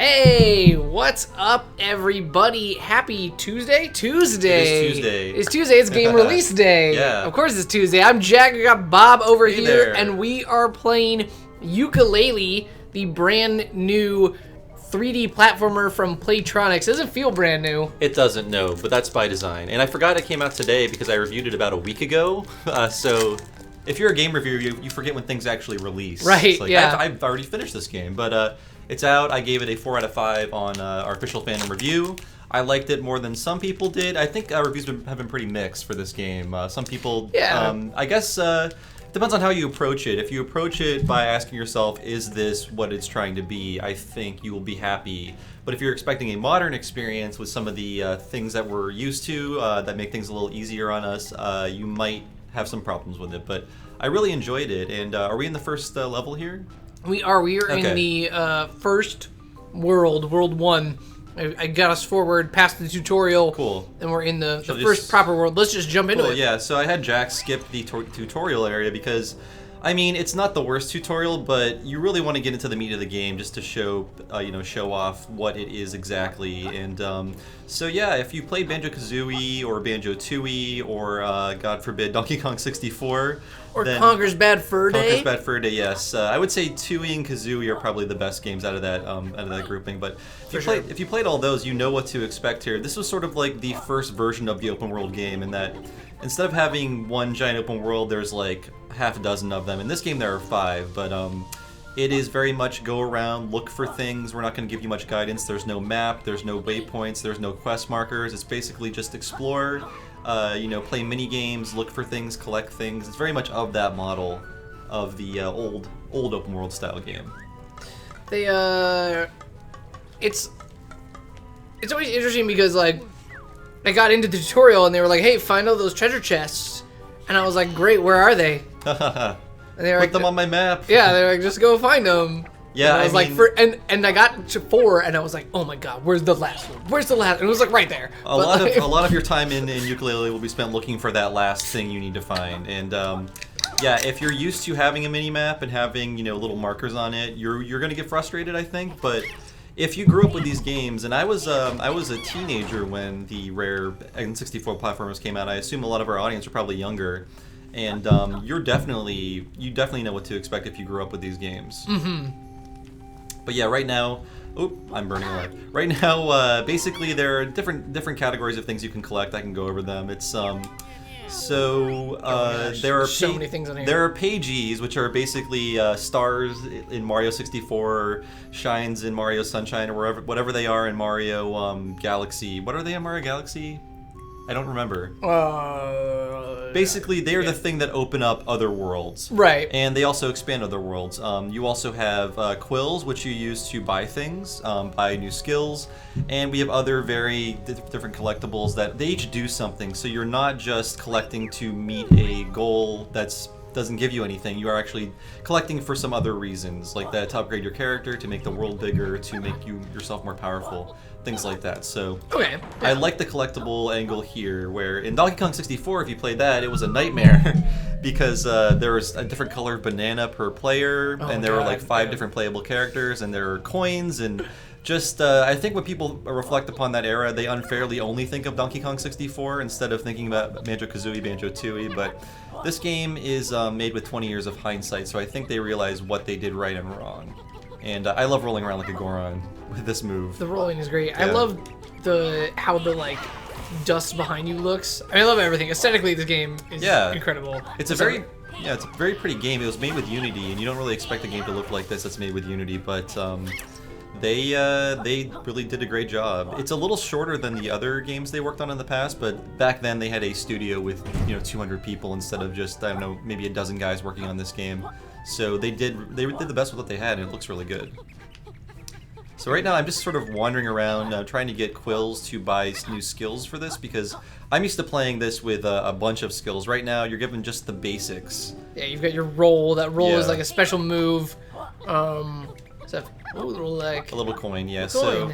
Hey, what's up, everybody? Happy Tuesday? Tuesday. It is Tuesday. It's Tuesday. It's game release day. Yeah. Of course it's Tuesday. I'm Jack. We got Bob over Hey here, there. and we are playing Yooka-Laylee, the brand new 3D platformer from Playtronics. Doesn't feel brand new. It doesn't, no, but that's by design. And I forgot it came out today because I reviewed it about a week ago. So if you're a game reviewer, you forget when things actually release. Right, It's like, yeah. I've already finished this game, but it's out. I gave it a 4 out of 5 on our official Fandom review. I liked it more than some people did. I think reviews have been pretty mixed for this game. Some people, I guess, depends on how you approach it. If you approach it by asking yourself, is this what it's trying to be, I think you will be happy. But if you're expecting a modern experience with some of the things that we're used to that make things a little easier on us, you might have some problems with it. But I really enjoyed it. And are we in the first level here? We are in the first world, World 1. I got us forward past the tutorial. Cool. And we're in the first proper world. Let's just jump into it. Yeah, so I had Jack skip the tutorial area because, I mean, it's not the worst tutorial, but you really want to get into the meat of the game just to show, show off what it is exactly. And so yeah, if you play Banjo-Kazooie or Banjo-Tooie or God forbid Donkey Kong 64, or Conker's Bad Fur Day. Conker's Bad Fur Day, yes. I would say Tooie and Kazooie are probably the best games out of that grouping. But if you played all those, you know what to expect here. This was sort of like the first version of the open world game in that instead of having one giant open world, there's like half a dozen of them. In this game, there are 5, but it is very much go around, look for things. We're not going to give you much guidance. There's no map, there's no waypoints, there's no quest markers. It's basically just explore, play mini games, look for things, collect things. It's very much of that model of the old open world style game. It's always interesting because like I got into the tutorial and they were like, "Hey, find all those treasure chests," and I was like, "Great, where are they?" And they were Put like, them on my map. Yeah, they're like, "Just go find them." Yeah, and I was and I got to 4 and I was like, "Oh my god, where's the last one? Where's the last?" And it was like right there. A lot of your time in Yooka-Laylee will be spent looking for that last thing you need to find. And yeah, if you're used to having a mini map and having little markers on it, you're gonna get frustrated, I think. But if you grew up with these games, and I was a teenager when the rare N64 platformers came out. I assume a lot of our audience are probably younger, and you definitely know what to expect if you grew up with these games. Mm-hmm. But yeah, right now, I'm burning alive. Right now, basically there are different categories of things you can collect. I can go over them. It's there are so many things on here. There are pages, which are basically stars in Mario 64, shines in Mario Sunshine, or whatever they are in Mario Galaxy. What are they in Mario Galaxy? I don't remember. Basically, they are the thing that open up other worlds. Right. And they also expand other worlds. You also have quills, which you use to buy things, buy new skills. And we have other very different collectibles that they each do something. So you're not just collecting to meet a goal that's doesn't give you anything. You are actually collecting for some other reasons, like that to upgrade your character, to make the world bigger, to make yourself more powerful, things like that. So okay, yeah. I like the collectible angle here, where in Donkey Kong 64, if you played that, it was a nightmare because there was a different color banana per player, and there were like 5 different playable characters, and there were coins, and just I think when people reflect upon that era, they unfairly only think of Donkey Kong 64 instead of thinking about Banjo-Kazooie, Banjo-Tooie, but this game is made with 20 years of hindsight, so I think they realize what they did right and wrong. And I love rolling around like a Goron with this move. The rolling is great. Yeah. I love how the like dust behind you looks. I love everything. Aesthetically, this game is incredible. It's a very pretty game. It was made with Unity, and you don't really expect a game to look like this that's made with Unity, but they really did a great job. It's a little shorter than the other games they worked on in the past, but back then they had a studio with 200 people instead of just, I don't know, maybe a dozen guys working on this game. So they did the best with what they had, and it looks really good. So right now I'm just sort of wandering around trying to get quills to buy new skills for this, because I'm used to playing this with a bunch of skills. Right now you're given just the basics. Yeah, you've got your roll. That roll is like a special move. A little coin, yeah. So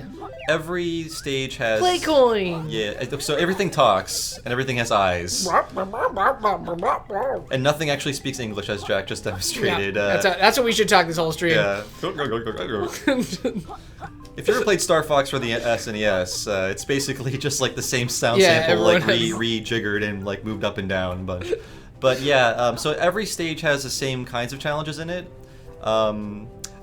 every stage has play coin. Yeah, so everything talks and everything has eyes, and nothing actually speaks English, as Jack just demonstrated. Yeah, that's what we should talk this whole stream. Yeah. If you ever played Star Fox for the SNES, it's basically just like the same sound Yeah, sample, like everyone has- rejiggered and like moved up and down. But yeah, so every stage has the same kinds of challenges in it.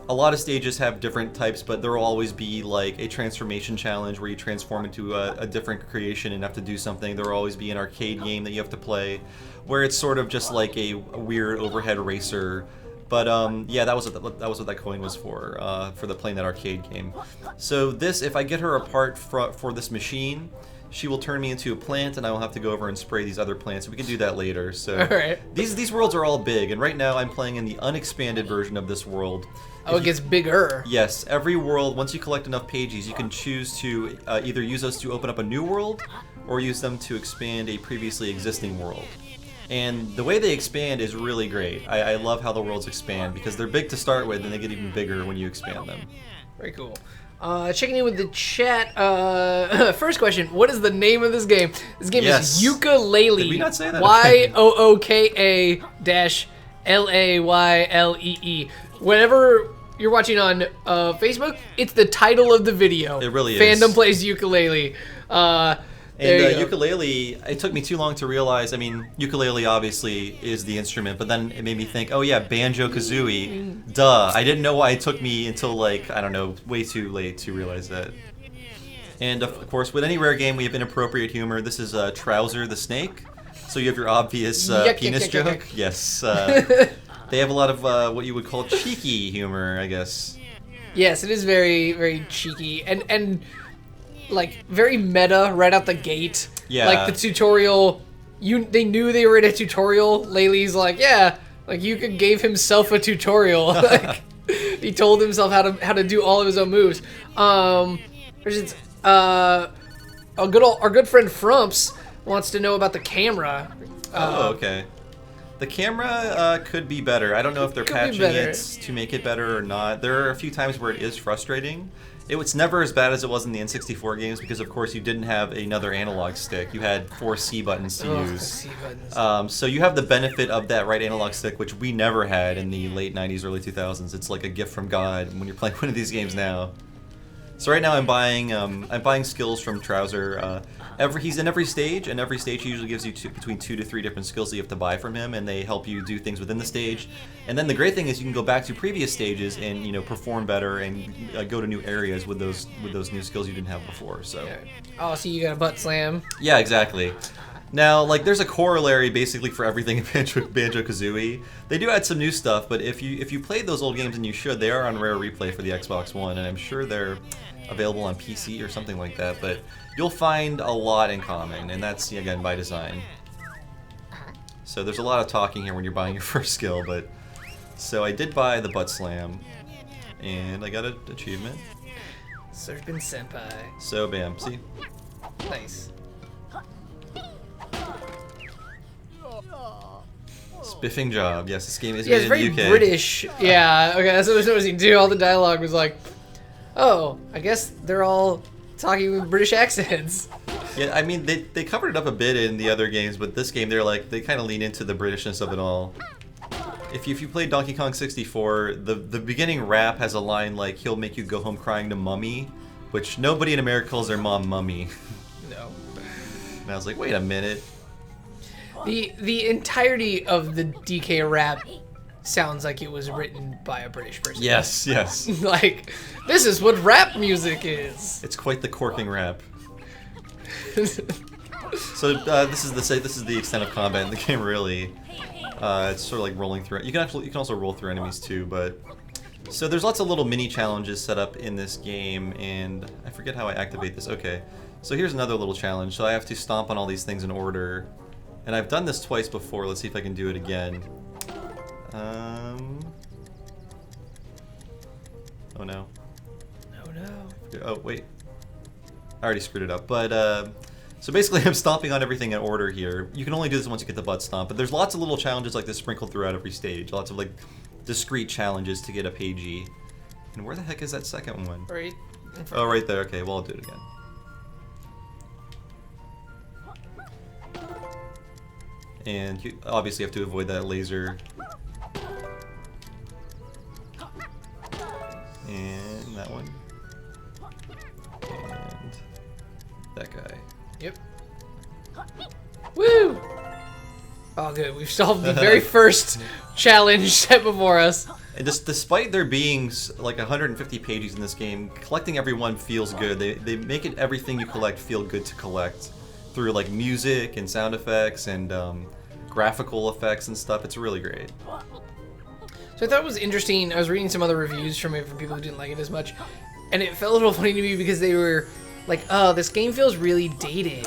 A lot of stages have different types, but there will always be like a transformation challenge where you transform into a different creation and have to do something. There will always be an arcade game that you have to play, where it's sort of just like a weird overhead racer. But yeah, that was what that coin was for the playing that arcade game. So this, if I get her a part for this machine, she will turn me into a plant, and I will have to go over and spray these other plants. We can do that later. So Alright. these worlds are all big, and right now I'm playing in the unexpanded version of this world. Oh, it gets bigger. Yes, every world, once you collect enough pages, you can choose to either use those to open up a new world, or use them to expand a previously existing world. And the way they expand is really great. I love how the worlds expand, because they're big to start with, and they get even bigger when you expand them. Very cool. Checking in with the chat. First question: what is the name of this game? This game Yes. is Yooka-Laylee. Did we not say that? Yooka-Laylee. Whenever you're watching on Facebook, it's the title of the video. It really is. Fandom plays Yooka-Laylee. And There you go. Yooka-Laylee, it took me too long to realize, I mean, Yooka-Laylee obviously is the instrument, but then it made me think, oh yeah, banjo, kazooie, duh. I didn't know why it took me until like, I don't know, way too late to realize that. And of course, with any rare game, we have inappropriate humor. This is Trouser the Snake. So you have your obvious Yuck, penis yuck, yuck, joke. yuck. Yes. They have a lot of what you would call cheeky humor, I guess. Yes, it is very, very cheeky and like very meta right out the gate. Yeah. Like the tutorial, they knew they were in a tutorial. Laylee's like, yeah, like Yuka gave himself a tutorial. Like he told himself how to do all of his own moves. There's our good friend Frumps wants to know about the camera. Oh, okay. The camera could be better. I don't know if they're Could be patching better. it to make it better or not. There are a few times where it is frustrating. It's never as bad as it was in the N64 games because, of course, you didn't have another analog stick. You had 4 C buttons to Ugh, the use. C buttons. So you have the benefit of that right analog stick, which we never had in the late 90s, early 2000s. It's like a gift from God when you're playing one of these games now. So right now I'm buying skills from Trouser. He's in every stage, and every stage usually gives you between 2 to 3 different skills that you have to buy from him, and they help you do things within the stage. And then the great thing is you can go back to previous stages and perform better and go to new areas with those new skills you didn't have before. So Yeah. Oh, so you got a butt slam. yeah, exactly. Now, like, there's a corollary basically for everything in Banjo-Kazooie. They do add some new stuff, but if you played those old games, and you should, they are on rare replay for the Xbox One, and I'm sure they're available on PC or something like that, but you'll find a lot in common, and that's, again, by design. So there's a lot of talking here when you're buying your first skill, but... So I did buy the butt slam, and I got an achievement. Serpent Senpai. So, bam, see? Nice. Spiffing job. Yes, this game is Yeah, made it's very in the UK. British. Yeah, okay, that's what I was noticing too. All the dialogue was like, oh, I guess they're all talking with British accents. Yeah, I mean, they covered it up a bit in the other games, but this game, they kind of lean into the Britishness of it all. If you play Donkey Kong 64, the beginning rap has a line like, he'll make you go home crying to Mummy, which nobody in America calls their mom Mummy. No. And I was like, wait a minute. The entirety of the DK rap sounds like it was written by a British person. Yes, yes. Like, this is what rap music is. It's quite the corking rap. So this is the extent of combat in the game, really. It's sort of like rolling through. You can also roll through enemies too, but so there's lots of little mini challenges set up in this game, and I forget how I activate this. Okay, so here's another little challenge. So I have to stomp on all these things in order, and I've done this twice before. Let's see if I can do it again. Oh no. Oh no. Oh wait, I already screwed it up. But so basically, I'm stomping on everything in order here. You can only do this once you get the butt stomp, but there's lots of little challenges like this sprinkled throughout every stage. Lots of like discrete challenges to get a pagey. And where the heck is that second one? Right. Oh, right there. Okay, well, I'll do it again. And you obviously have to avoid that laser. And that one. And that guy. Yep. Woo! Oh, good. We've solved the very first challenge set before us. And despite there being like 150 pages in this game, collecting every one feels good. They make it everything you collect feel good to collect through like music and sound effects and graphical effects and stuff. It's really great. So I thought it was interesting. I was reading some other reviews from it from people who didn't like it as much, and it felt a little funny to me because they were like, "Oh, this game feels really dated."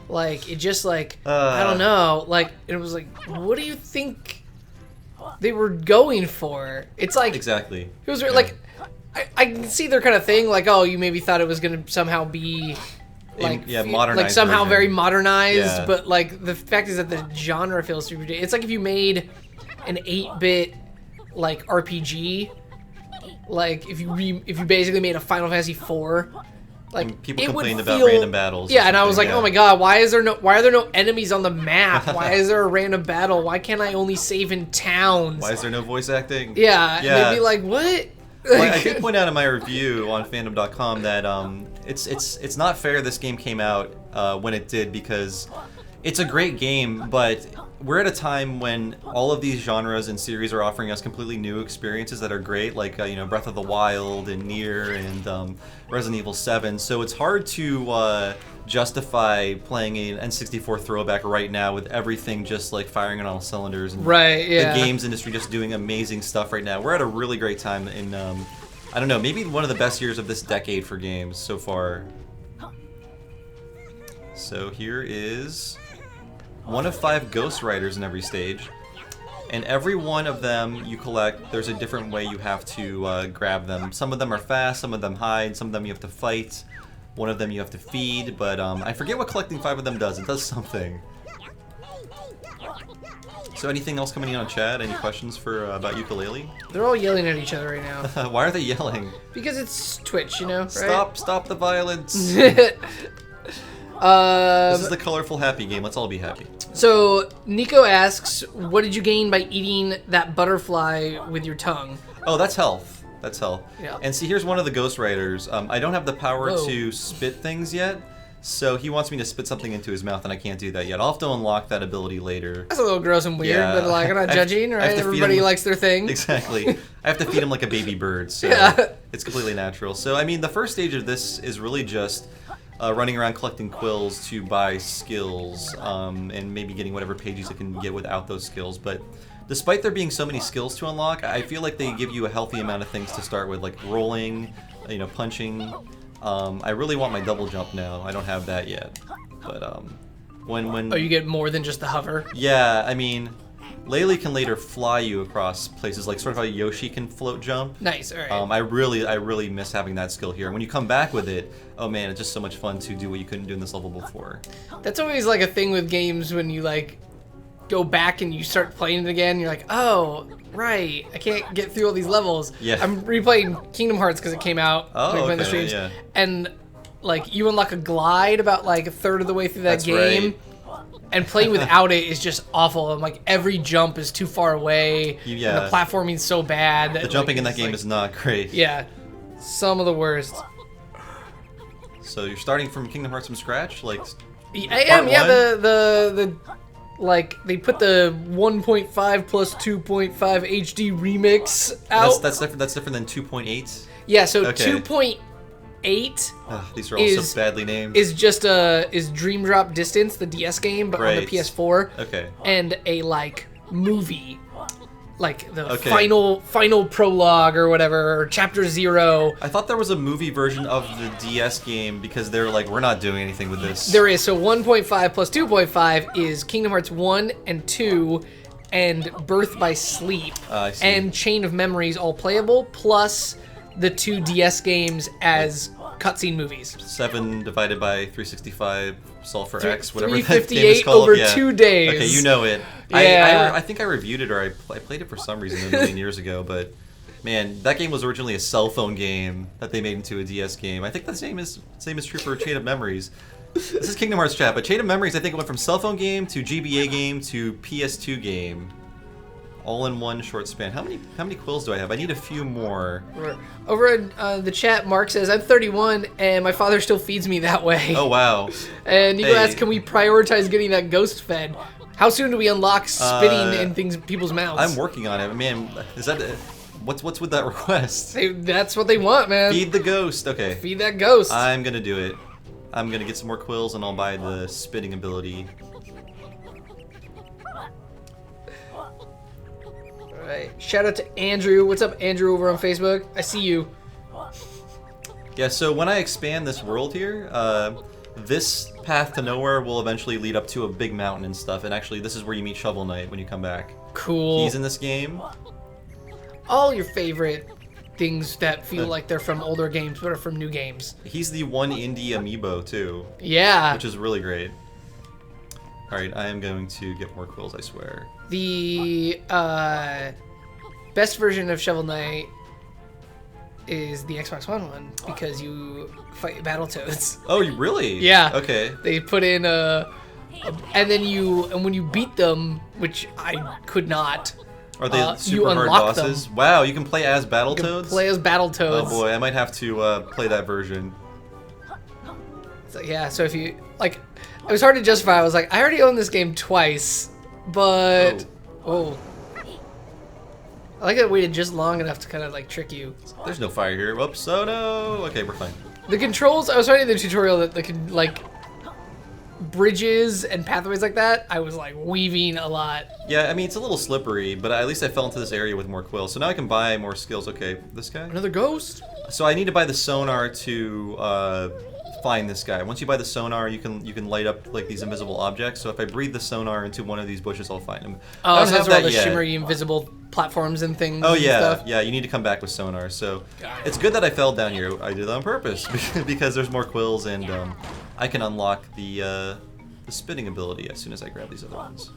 Like it just like I don't know. Like it was like, what do you think they were going for? It's like exactly. It was like I can see their kind of thing. Like, oh, you maybe thought it was gonna somehow be like modernized, like somehow version. very modernized, Yeah. but like the fact is that the genre feels super dated. It's like if you made an 8-bit like RPG, like if you basically made a Final Fantasy IV, like And people it complained would about feel, random battles. Yeah, and I was like, yeah. oh my god, why are there no enemies on the map? Why is there a random battle? Why can't I only save in towns? Why is there no voice acting? Yeah, and they'd be like, what? Well, I did point out in my review on Fandom.com that it's not fair this game came out when it did, because it's a great game, but we're at a time when all of these genres and series are offering us completely new experiences that are great, like Breath of the Wild and Nier and Resident Evil 7. So it's hard to justify playing an N64 throwback right now with everything just like firing on all cylinders. And right, yeah. The games industry just doing amazing stuff right now. We're at a really great time in, I don't know, maybe one of the best years of this decade for games so far. So here is one of 5 Ghost Riders in every stage, and every one of them you collect, there's a different way you have to grab them. Some of them are fast, some of them hide, some of them you have to fight, one of them you have to feed, but I forget what collecting 5 of them does. It does something. So anything else coming in on chat? Any questions for about Yooka-Laylee? They're all yelling at each other right now. Why are they yelling? Because it's Twitch, right? Stop the violence. This is the colorful happy game. Let's all be happy. So Nico asks, what did you gain by eating that butterfly with your tongue? Oh, that's health. That's health. Yeah. And see, here's one of the Ghost Riders. I don't have the power to spit things yet, so he wants me to spit something into his mouth, and I can't do that yet. I'll have to unlock that ability later. That's a little gross and weird, Yeah. but like I'm not judging, right? Everybody likes their thing. Exactly. I have to feed him like a baby bird, so it's completely natural. So, I mean, the first stage of this is really just running around collecting quills to buy skills, and maybe getting whatever pages it can get without those skills. But despite there being so many skills to unlock, I feel like they give you a healthy amount of things to start with, like rolling, punching. I really want my double jump now. I don't have that yet. But when Oh, you get more than just the hover? Yeah, I mean, Laylee can later fly you across places, like sort of how Yoshi can float jump. Nice, alright. I really miss having that skill here. When you come back with it, oh man, it's just so much fun to do what you couldn't do in this level before. That's always like a thing with games when you like go back and you start playing it again. You're like, oh, right, I can't get through all these levels. Yeah. I'm replaying Kingdom Hearts because it came out. Oh, playing the okay, streams, yeah. and like you unlock a glide about like a third of the way through that That's game. right. And playing without it is just awful. And like every jump is too far away. Yeah. And the platforming's so bad. The jumping in that game is not great. Yeah. Some of the worst. So you're starting from Kingdom Hearts from scratch? Like, I am, yeah, one? the like they put the 1.5 plus 2.5 HD remix out. that's different than 2.8? Yeah, so Okay. 2.8 These are all so badly named. is just is Dream Drop Distance, the DS game, but on the Right. PS4. Okay. And a like movie, like the Okay. final prologue or whatever, or chapter 0. I thought there was a movie version of the DS game because they're like, we're not doing anything with this. There is, so 1.5 plus 2.5 is Kingdom Hearts 1 and 2 and Birth by Sleep I see. and Chain of Memories all playable, plus the 2 DS games as cutscene movies. 7 divided by 365 solve for X, whatever that game is 358 called. over Yeah. 2 days. Okay, you know it. Yeah. I think I reviewed it, or I played it for some reason a million years ago, but man, that game was originally a cell phone game that they made into a DS game. I think the same is true for Chain of Memories. This is Kingdom Hearts chat, but Chain of Memories I think it went from cell phone game to GBA game to PS2 game. All in one short span. How many quills do I have? I need a few more. Over in the chat, Mark says, I'm 31 and my father still feeds me that way. Oh, wow. And Nico asks, can we prioritize getting that ghost fed? How soon do we unlock spitting in people's mouths? I'm working on it. Man, is that... What's with that request? That's what they want, man. Feed the ghost. Okay. Feed that ghost. I'm going to do it. I'm going to get some more quills and I'll buy the spitting ability. Alright, shout out to Andrew. What's up, Andrew, over on Facebook? I see you. Yeah, so when I expand this world here, this path to nowhere will eventually lead up to a big mountain and stuff. And actually, this is where you meet Shovel Knight when you come back. Cool. He's in this game. All your favorite things that feel like they're from older games but are from new games. He's the one indie amiibo, too. Yeah. Which is really great. Alright, I am going to get more quills, I swear. The best version of Shovel Knight is the Xbox One one because you fight Battletoads. Oh, you really? Yeah. Okay. They put in and when you beat them, which I could not. Are they super hard bosses? Them. Wow, you can play as Battletoads? You can play as Battletoads. Oh boy, I might have to play that version. So, yeah, so if you like, it was hard to justify. I was like, I already own this game twice, but I like that I waited just long enough to kind of like trick you. There's no fire here. Whoops! Oh no! Okay, we're fine. The controls. I was finding the tutorial that they could like bridges and pathways like that. I was like weaving a lot. Yeah, I mean it's a little slippery, but at least I fell into this area with more quills. So now I can buy more skills. Okay, this guy. Another ghost. So I need to buy the sonar to find this guy. Once you buy the sonar, you can light up like these invisible objects. So if I breathe the sonar into one of these bushes, I'll find him. Oh, so that's where all the shimmery invisible platforms and things. Oh yeah, and stuff. yeah. You need to come back with sonar. So it's good that I fell down here. I did that on purpose because there's more quills and I can unlock the spinning ability as soon as I grab these other ones.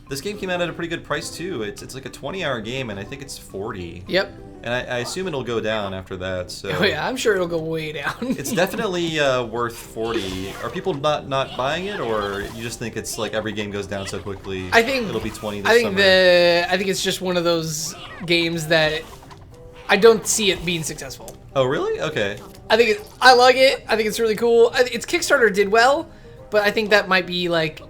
This game came out at a pretty good price too. It's like a 20-hour game and I think it's 40. Yep. And I assume it'll go down after that. So. Oh yeah, I'm sure it'll go way down. It's definitely worth 40. Are people not buying it, or you just think it's like every game goes down so quickly? I think it'll be 20 this summer. I think it's just one of those games that I don't see it being successful. Oh really? Okay. I like it. I think it's really cool. Its Kickstarter did well, but I think that might be like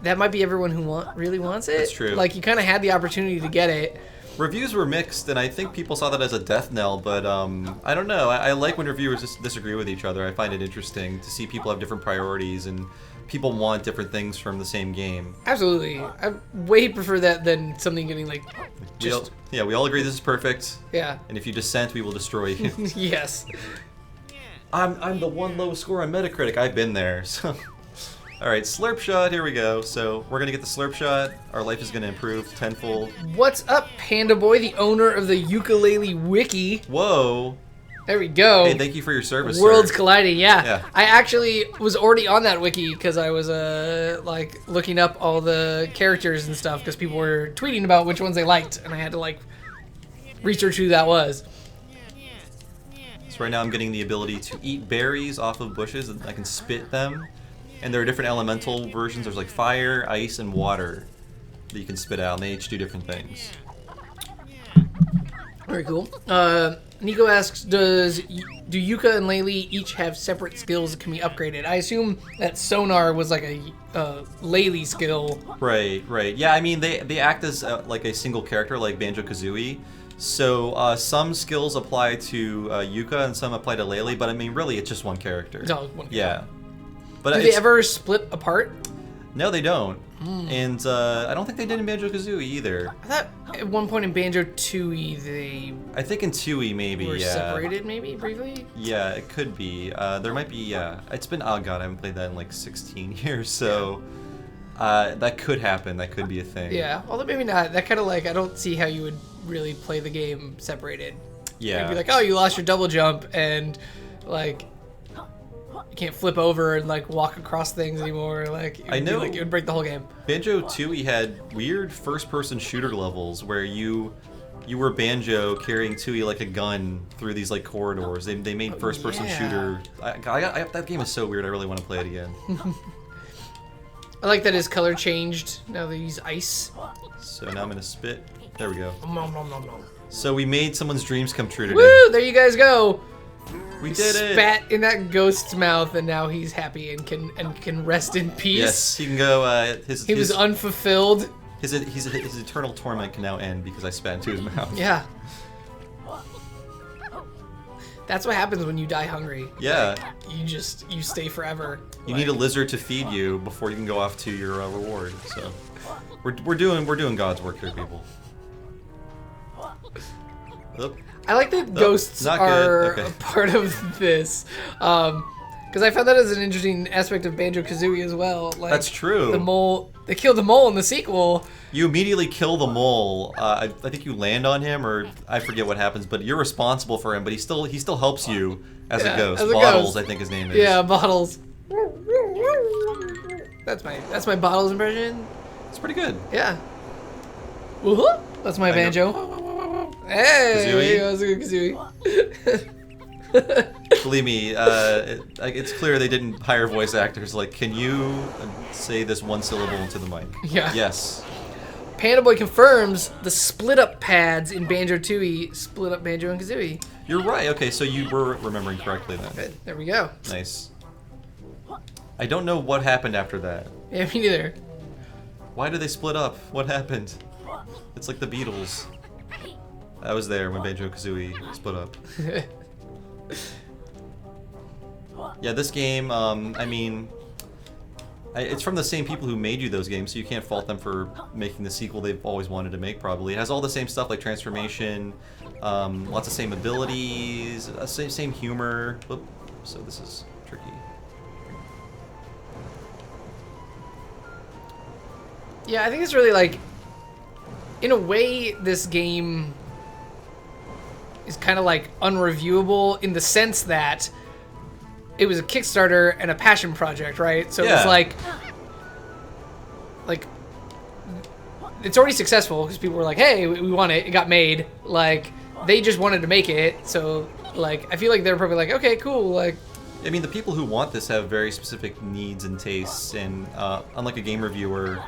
that might be everyone who really wants it. That's true. Like you kind of had the opportunity to get it. Reviews were mixed, and I think people saw that as a death knell, but I don't know. I like when reviewers disagree with each other. I find it interesting to see people have different priorities, and people want different things from the same game. Absolutely. I way prefer that than something getting like just... we all agree this is perfect. Yeah. And if you dissent, we will destroy you. Yes. I'm the one low score on Metacritic. I've been there, so... Alright, slurp shot, here we go. So, we're gonna get the slurp shot. Our life is gonna improve tenfold. What's up, Panda Boy, the owner of the Yooka-Laylee wiki? Whoa. There we go. Hey, thank you for your service, Worlds sir. colliding, yeah. I actually was already on that wiki because I was like looking up all the characters and stuff because people were tweeting about which ones they liked, and I had to like research who that was. So right now I'm getting the ability to eat berries off of bushes, and I can spit them. And there are different elemental versions. There's like fire, ice, and water that you can spit out, and they each do different things. Very cool. Nico asks, do Yooka and Laylee each have separate skills that can be upgraded? I assume that sonar was like a Laylee skill. Right. Yeah, I mean, they act as like a single character, like Banjo-Kazooie. So some skills apply to Yooka and some apply to Laylee, but I mean, really, it's just one character. No, one character. Yeah. But do they ever split apart? No, they don't. And I don't think they did in Banjo-Kazooie either. I thought at one point in Banjo-Tooie they... I think in Tooie maybe, were yeah. separated maybe, briefly? Yeah, it could be. There might be, yeah. It's been, oh god, I haven't played that in like 16 years, so... that could happen, that could be a thing. Yeah, although maybe not. That kind of like, I don't see how you would really play the game separated. Yeah. You'd be like, oh, you lost your double jump, and like... you can't flip over and like walk across things anymore. Like I know, like, it would break the whole game. Banjo-Tooie had weird first-person shooter levels where you were Banjo carrying Tooie like a gun through these like corridors. They made first-person shooter. That game is so weird. I really want to play it again. I like that his color changed. Now they use ice. So now I'm gonna spit. There we go. Nom, nom, nom, nom. So we made someone's dreams come true today. Woo! There you guys go. We did it. Spat in that ghost's mouth, and now he's happy and can rest in peace. Yes, he can go. He was unfulfilled. His eternal torment can now end because I spat into his mouth. Yeah. That's what happens when you die hungry. Yeah. Like, you stay forever. You need a lizard to feed you before you can go off to your reward. So we're doing God's work here, people. Oop. I like that ghosts are a part of this, because I found that as an interesting aspect of Banjo-Kazooie as well. Like, that's true. The mole, they killed the mole in the sequel. You immediately kill the mole. I think you land on him, or I forget what happens, but you're responsible for him. But he still helps you as a ghost. Bottles, I think his name is. Yeah, Bottles. That's my Bottles impression. It's pretty good. Yeah. Woohoo! That's my banjo. Hey, that was a good Kazooie. Believe me, it's clear they didn't hire voice actors. Like, can you say this one syllable into the mic? Yeah. Yes. Panda Boy confirms the split-up pads in Banjo-Tooie split up Banjo and Kazooie. You're right. Okay, so you were remembering correctly then. Good. There we go. Nice. I don't know what happened after that. Yeah, me neither. Why did they split up? What happened? It's like the Beatles. I was there when Banjo-Kazooie split up. Yeah, this game, I mean, it's from the same people who made you those games, so you can't fault them for making the sequel they've always wanted to make, probably. It has all the same stuff, like transformation, lots of same abilities, same humor. Whoop. So this is tricky. Yeah, I think it's really like, in a way, this game is kind of like unreviewable in the sense that it was a Kickstarter and a passion project, right? So it was like it's already successful because people were like, hey, we want it. It got made. Like, they just wanted to make it. So, like, I feel like they're probably like, okay, cool. Like, I mean, the people who want this have very specific needs and tastes, and unlike a game reviewer,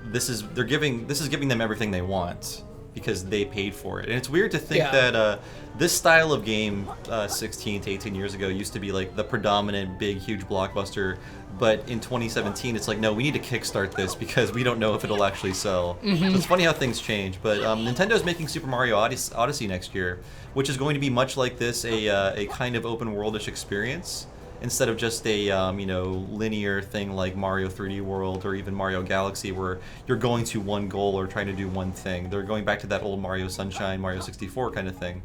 this is giving them everything they want because they paid for it. And it's weird to think that this style of game 16 to 18 years ago used to be like the predominant big, huge blockbuster, but in 2017 it's like, no, we need to kickstart this because we don't know if it'll actually sell. So it's funny how things change, but Nintendo's making Super Mario Odyssey next year, which is going to be much like this, a kind of open worldish experience. Instead of just a linear thing like Mario 3D World or even Mario Galaxy where you're going to one goal or trying to do one thing. They're going back to that old Mario Sunshine, Mario 64 kind of thing,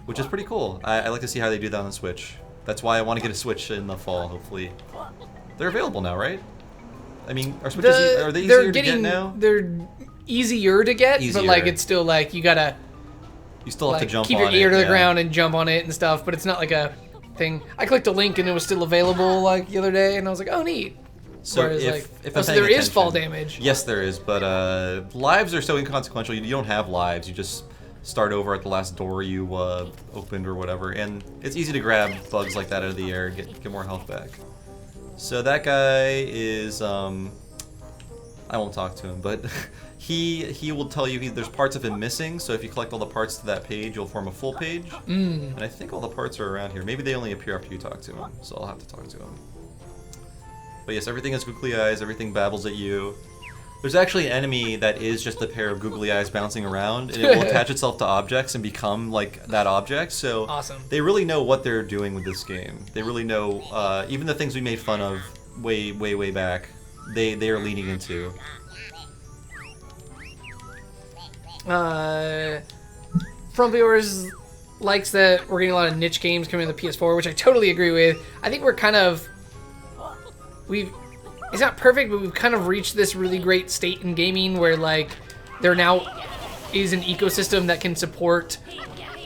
which is pretty cool. I like to see how they do that on the Switch. That's why I want to get a Switch in the fall, hopefully. They're available now, right? I mean, are Switches are they easier to get now? They're easier to get, but like it's still like you still have to jump on it. Keep your ear to the ground and jump on it and stuff, but it's not like a thing. I clicked a link and it was still available like the other day, and I was like, oh, neat. So whereas, so there is fall damage. Yes, there is, but lives are so inconsequential. You don't have lives. You just start over at the last door you opened or whatever, and it's easy to grab bugs like that out of the air and get more health back. So that guy is I won't talk to him, but he will tell you there's parts of him missing, so if you collect all the parts to that page, you'll form a full page. And I think all the parts are around here. Maybe they only appear after you talk to him, so I'll have to talk to him. But yes, everything has googly eyes, everything babbles at you. There's actually an enemy that is just a pair of googly eyes bouncing around, and it will attach itself to objects and become like that object. So awesome. They really know what they're doing with this game. They really know, even the things we made fun of way back, they are leaning into. From viewers likes that we're getting a lot of niche games coming to the PS4, which I totally agree with. I think we're kind of it's not perfect, but we've kind of reached this really great state in gaming where like there now is an ecosystem that can support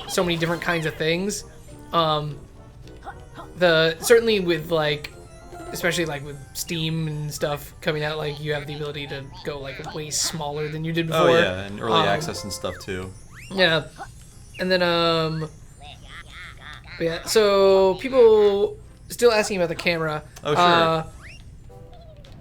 so many different kinds of things. Certainly with like, especially like with Steam and stuff coming out, like you have the ability to go like way smaller than you did before. Oh yeah, and early access and stuff too. Yeah, and then yeah. So people still asking about the camera. Oh sure.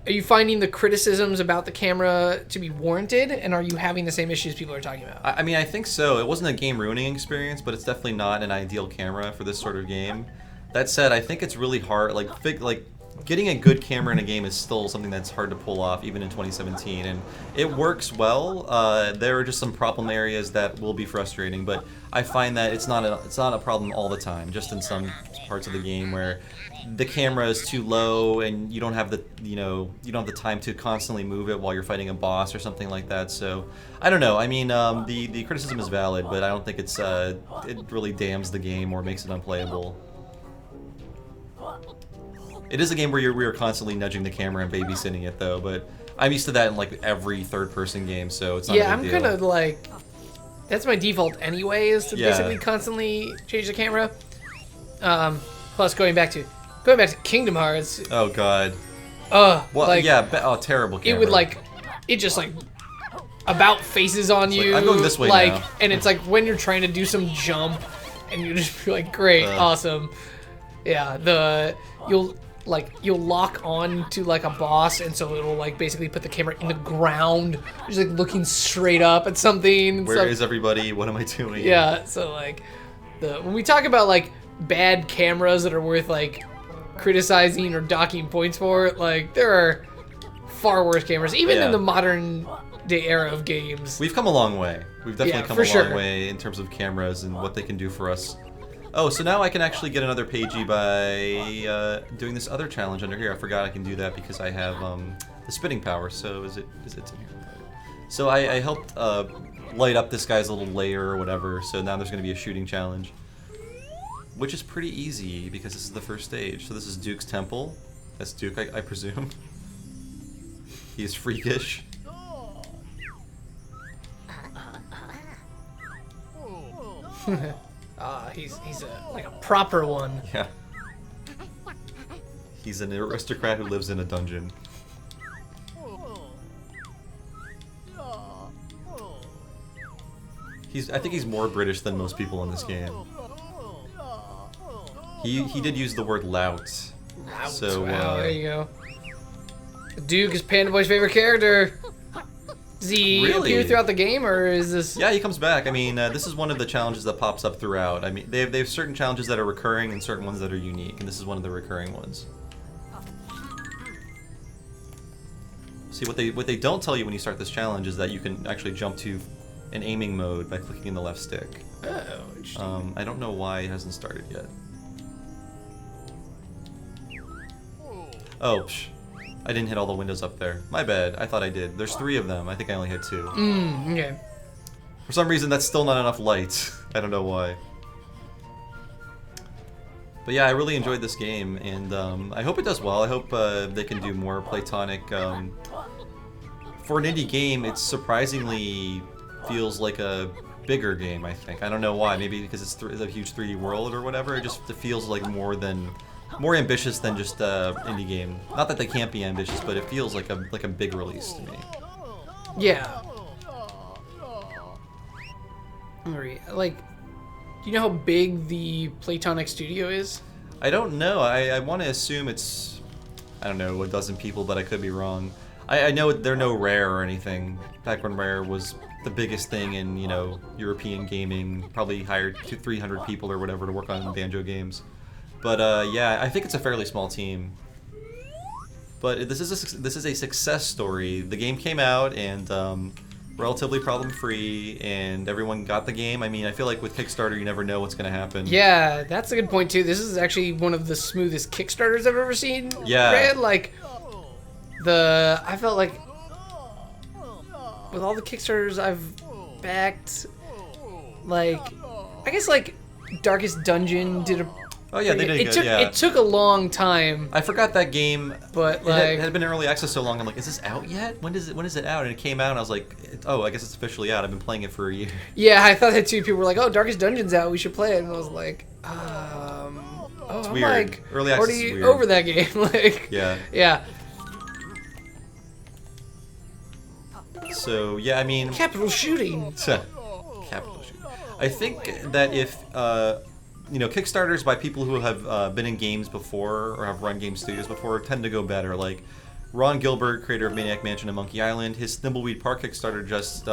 Are you finding the criticisms about the camera to be warranted, and are you having the same issues people are talking about? I mean, I think so. It wasn't a game-ruining experience, but it's definitely not an ideal camera for this sort of game. That said, I think it's really hard. Like getting a good camera in a game is still something that's hard to pull off, even in 2017. And it works well. There are just some problem areas that will be frustrating, but I find that it's not a problem all the time. Just in some parts of the game where the camera is too low and you don't have the time to constantly move it while you're fighting a boss or something like that. So I don't know. I mean, the criticism is valid, but I don't think it really damns the game or makes it unplayable. It is a game where we are constantly nudging the camera and babysitting it, though. But I'm used to that in like every third-person game, so it's not a big deal. Yeah, I'm kind of like, that's my default anyway, is to basically constantly change the camera. Plus, going back to Kingdom Hearts. Oh God. Well, like, terrible camera. It would it just about faces on you. I'm going this way now. And it's like when you're trying to do some jump, and you just be like, great, awesome. Yeah, you'll lock on to like a boss, and so it'll like basically put the camera in the ground, just like looking straight up at something. Where is everybody? What am I doing? Yeah, so like when we talk about like bad cameras that are worth like criticizing or docking points for, like there are far worse cameras, even in the modern day era of games. We've come a long way. We've definitely come a long way in terms of cameras and what they can do for us. Oh, so now I can actually get another pagey by doing this other challenge under here. I forgot I can do that because I have the spitting power. So is it in here? So I helped light up this guy's little lair or whatever. So now there's going to be a shooting challenge, which is pretty easy because this is the first stage. So this is Duke's temple. That's Duke, I presume. He's freakish. He's like a proper one. Yeah. He's an aristocrat who lives in a dungeon. I think he's more British than most people in this game. He did use the word lout. Lout. So wow, there you go. Duke is Panda Boy's favorite character. Does he appear throughout the game, or is this... Yeah, he comes back. I mean, this is one of the challenges that pops up throughout. I mean, they have certain challenges that are recurring and certain ones that are unique, and this is one of the recurring ones. See, what they don't tell you when you start this challenge is that you can actually jump to an aiming mode by clicking in the left stick. Oh, interesting. I don't know why it hasn't started yet. Oh, psh. I didn't hit all the windows up there. My bad. I thought I did. There's 3 of them. I think I only had 2. Okay. For some reason, that's still not enough light. I don't know why. But yeah, I really enjoyed this game, and I hope it does well. I hope they can do more Platonic. For an indie game, it surprisingly feels like a bigger game, I think. I don't know why. Maybe because it's a huge 3D world or whatever. It feels like more ambitious than just an indie game. Not that they can't be ambitious, but it feels like a big release to me. Yeah. Like, do you know how big the Platonic studio is? I don't know. I want to assume it's, I don't know, a dozen people, but I could be wrong. I know they're no Rare or anything. Back when Rare was the biggest thing in, European gaming, probably hired 200-300 people or whatever to work on Banjo games. But yeah, I think it's a fairly small team. But this is a success story. The game came out and relatively problem-free, and everyone got the game. I mean, I feel like with Kickstarter, you never know what's going to happen. Yeah, that's a good point too. This is actually one of the smoothest Kickstarters I've ever seen. Yeah. Red, I felt like with all the Kickstarters I've backed, I guess Darkest Dungeon did a. Oh yeah, they did good. It took a long time. I forgot that game, but it had been in early access so long. I'm like, is this out yet? When is it out? And it came out, and I was like, oh, I guess it's officially out. I've been playing it for a year. Yeah, I thought that too. People were like, oh, Darkest Dungeon's out. We should play it. And I was like, it's weird. Like, early access already is weird. Over that game. Yeah. So yeah, I mean, capital shooting. Capital shooting. I think that if Kickstarters by people who have been in games before or have run game studios before tend to go better. Like, Ron Gilbert, creator of Maniac Mansion and Monkey Island, his Thimbleweed Park Kickstarter just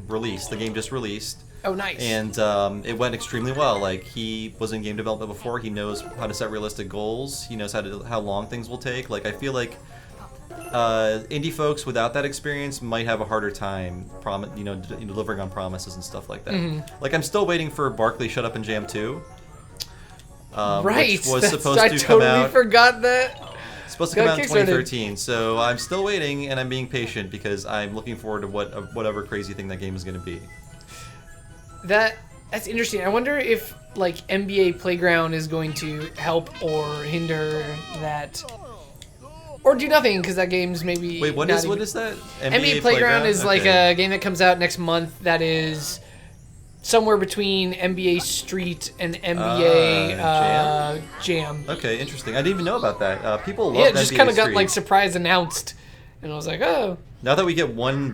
released. The game just released. Oh, nice. And it went extremely well. Like, he was in game development before. He knows how to set realistic goals. He knows how long things will take. Like, I feel like indie folks without that experience might have a harder time, delivering on promises and stuff like that. Mm-hmm. Like, I'm still waiting for Barkley Shut Up and Jam 2. Right. Which was supposed I to totally come out. forgot that. Supposed to come out in 2013, so I'm still waiting and I'm being patient because I'm looking forward to whatever crazy thing that game is going to be. That's interesting. I wonder if like NBA Playground is going to help or hinder that, or do nothing because that game's maybe. Wait, what is that? NBA Playground is like a game that comes out next month. That is somewhere between NBA Street and NBA Jam. Okay, interesting. I didn't even know about that. People love it just kind of got Street. like surprise announced, and I was like, oh. Now that we get one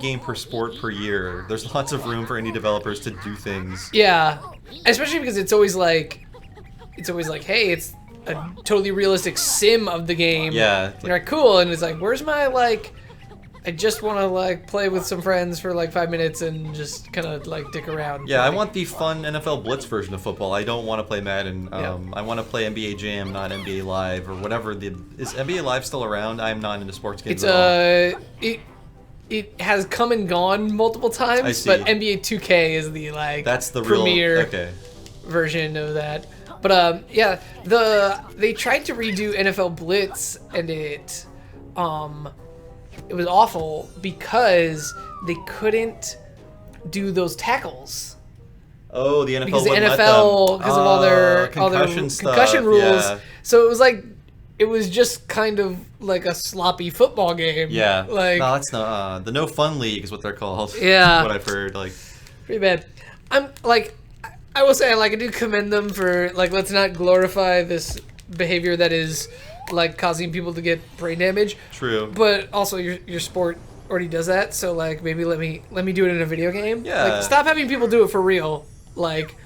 game per sport per year, there's lots of room for indie developers to do things. Yeah, especially because it's always like, hey, it's a totally realistic sim of the game. Yeah. You're like, cool, and it's like, where's my like? I just want to like play with some friends for like 5 minutes and just kind of like dick around. Yeah, I want the fun NFL Blitz version of football. I don't want to play Madden. I want to play NBA Jam, not NBA Live or whatever. Is NBA Live still around? I'm not into sports games at all. It has come and gone multiple times, but NBA 2K is the like that's the premier real version of that. But yeah, they tried to redo NFL Blitz and it was awful because they couldn't do those tackles. Oh, the NFL because the wouldn't NFL because of all their concussion rules. Yeah. So it was like it was just kind of like a sloppy football game. Yeah. Like no, that's not the No Fun League is what they're called. Yeah. What I've heard. Like pretty bad. I'm like I will say I do commend them for like let's not glorify this behavior that is like causing people to get brain damage. True. But also your sport already does that, so like maybe let me do it in a video game. Yeah. Like stop having people do it for real. Like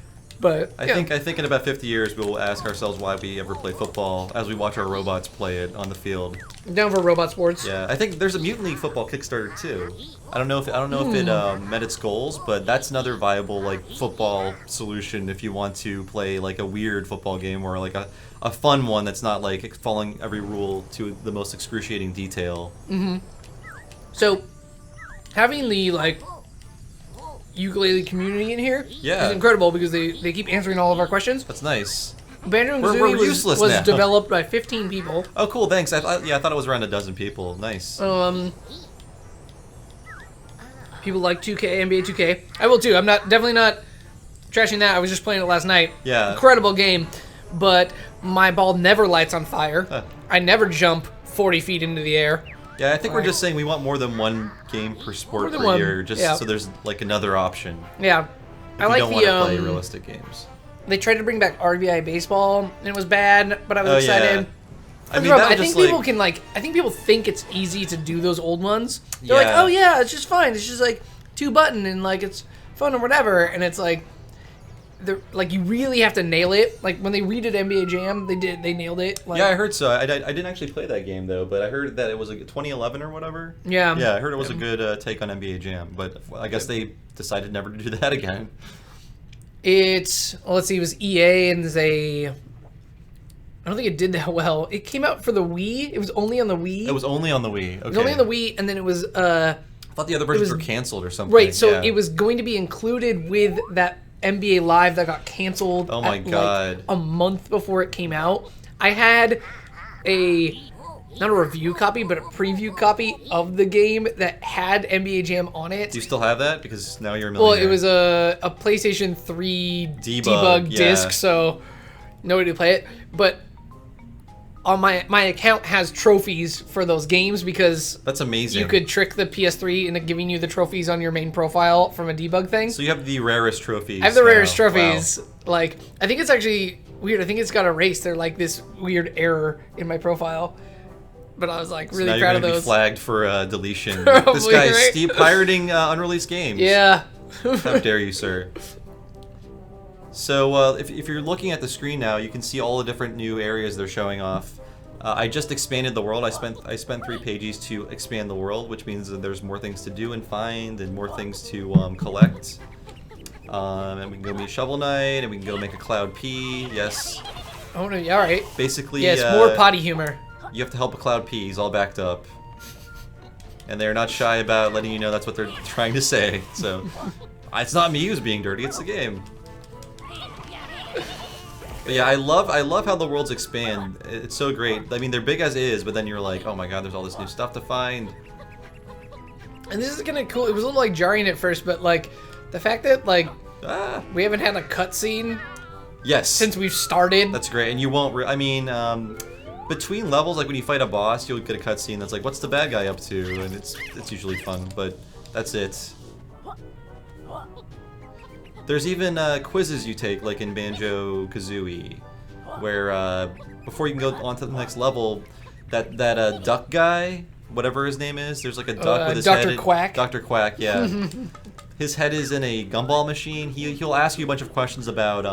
but I think in about 50 years we'll ask ourselves why we ever play football as we watch our robots play it on the field. I'm down for robot sports. Yeah, I think there's a Mutant League football Kickstarter too. I don't know if it met its goals, but that's another viable like football solution if you want to play like a weird football game or like a fun one that's not like following every rule to the most excruciating detail. Mm-hmm. So having the like Yooka-Laylee community in here is incredible because they keep answering all of our questions. That's nice. Banjo and Kazooie was developed by 15 people. Oh, cool! Thanks. I thought it was around a dozen people. Nice. People like 2K, NBA 2K. I will too. I'm definitely not trashing that. I was just playing it last night. Yeah. Incredible game, but my ball never lights on fire. Huh. I never jump 40 feet into the air. Yeah, I think we're just saying we want more than one game per sport per year, just so there's like another option. Yeah, I like don't want to play realistic games. They tried to bring back RBI baseball, and it was bad, but I was excited. Yeah. I think people can like. I think people think it's easy to do those old ones. They're like, oh yeah, it's just fine. It's just like 2 button and like it's fun or whatever. And it's like, like you really have to nail it. Like when they redid NBA Jam, they nailed it. Like, yeah, I heard so. I didn't actually play that game though, but I heard that it was like 2011 or whatever. Yeah. Yeah, I heard it was a good take on NBA Jam, but I guess they decided never to do that again. Let's see, it was EA and I don't think it did that well. It came out for the Wii. It was only on the Wii. It was only on the Wii. Okay. It was only on the Wii, and then it was. I thought the other versions were canceled or something. Right, so it was going to be included with that NBA Live that got canceled. Oh my god! Like, a month before it came out, I had not a review copy, but a preview copy of the game that had NBA Jam on it. Do you still have that? Because now you're a millionaire. Well, it was a PlayStation 3 debug disc, so no way to play it. But on my account has trophies for those games because that's amazing. You could trick the PS3 into giving you the trophies on your main profile from a debug thing. So you have the rarest trophies. I have the rarest trophies. Wow. Like, I think it's actually weird. I think it's got erased. They're like this weird error in my profile. But I was like really now proud you're of those. Be flagged for deletion. Probably, this guy's pirating unreleased games. Yeah. How dare you, sir? So if you're looking at the screen now, you can see all the different new areas they're showing off. I just expanded the world. I spent 3 pages to expand the world, which means that there's more things to do and find, and more things to collect. And we can go meet Shovel Knight, and we can go make a Cloud pee. Yes. Oh no! All right. Basically, yes, more potty humor. You have to help a Cloud pee. He's all backed up, and they're not shy about letting you know that's what they're trying to say. So, it's not me who's being dirty; it's the game. But yeah, I love how the worlds expand. It's so great. I mean, they're big as is, but then you're like, oh my god, there's all this new stuff to find. And this is kind of cool. It was a little like jarring at first, but like the fact that like we haven't had a cutscene. Yes. Since we've started. That's great, and you won't. I mean, between levels, like when you fight a boss, you'll get a cutscene that's like, what's the bad guy up to, and it's usually fun. But that's it. There's even quizzes you take, like in Banjo Kazooie, where before you can go on to the next level, that duck guy, whatever his name is, there's like a duck with his Dr. head. Quack. Dr. Quack, yeah. His head is in a gumball machine. He'll ask you a bunch of questions about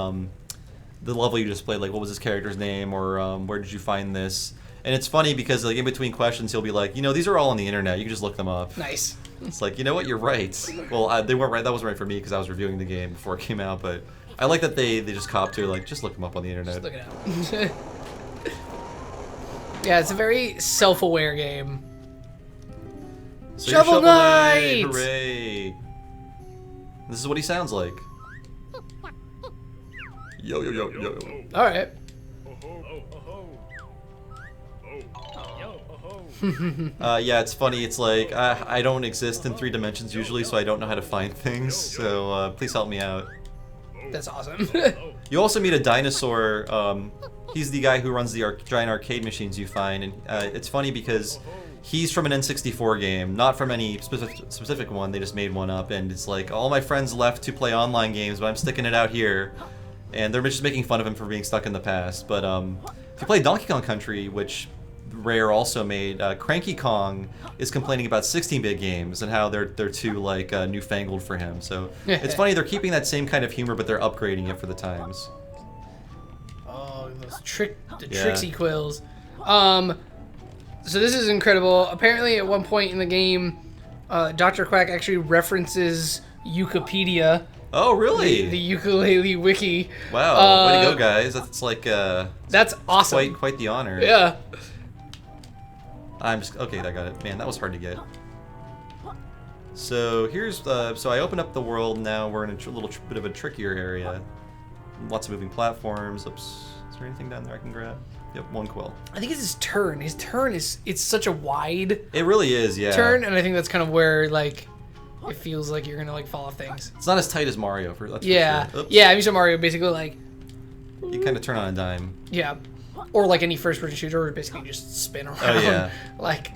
the level you just played, like what was his character's name, or where did you find this. And it's funny because like in between questions, he'll be like, you know, these are all on the internet. You can just look them up. Nice. It's like, you know what, you're right. Well, they weren't right. That wasn't right for me because I was reviewing the game before it came out. But I like that they just copped to like, just look them up on the internet. Just look it up. Yeah, it's a very self-aware game. So Shovel Knight! Hooray! This is what he sounds like. Yo yo yo yo. All right. Yeah, it's funny. It's like I don't exist in 3 dimensions usually, so I don't know how to find things. So please help me out. That's awesome. You also meet a dinosaur. He's the guy who runs the giant arcade machines you find, and it's funny because he's from an N64 game, not from any specific one. They just made one up, and it's like all my friends left to play online games, but I'm sticking it out here, and they're just making fun of him for being stuck in the past. But if you play Donkey Kong Country, which Rare also made, Cranky Kong is complaining about 16-bit games and how they're too like newfangled for him. So it's funny they're keeping that same kind of humor, but they're upgrading it for the times. Oh, those tricksy quills. So this is incredible. Apparently, at one point in the game, Dr. Quack actually references Yooka-pedia. Oh, really? The Yooka-Laylee wiki. Wow, way to go, guys. That's like that's awesome. Quite the honor. Yeah. I'm just okay. I got it. Man, that was hard to get. So here's so I open up the world. Now we're in a little bit of a trickier area. Lots of moving platforms. Oops. Is there anything down there I can grab? Yep, 1 quill. I think it's his turn. His turn it's such a wide. It really is, yeah. Turn, and I think that's kind of where like it feels like you're gonna like fall off things. It's not as tight as Mario for that's yeah. For sure. Oops. Yeah, I mean, so Mario basically like. You kind of turn on a dime. Yeah. Or like any first-person shooter, or basically just spin around. Oh yeah. Like.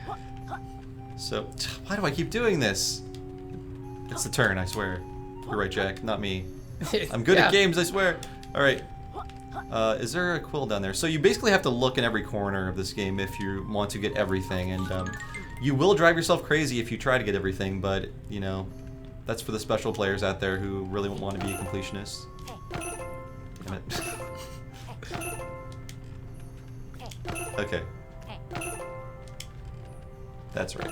So why do I keep doing this? It's the turn, I swear. You're right, Jack. Not me. I'm good at games, I swear. All right. Is there a quill down there? So you basically have to look in every corner of this game if you want to get everything, and you will drive yourself crazy if you try to get everything. But you know, that's for the special players out there who really want to be a completionist. Damn it. Okay. That's right.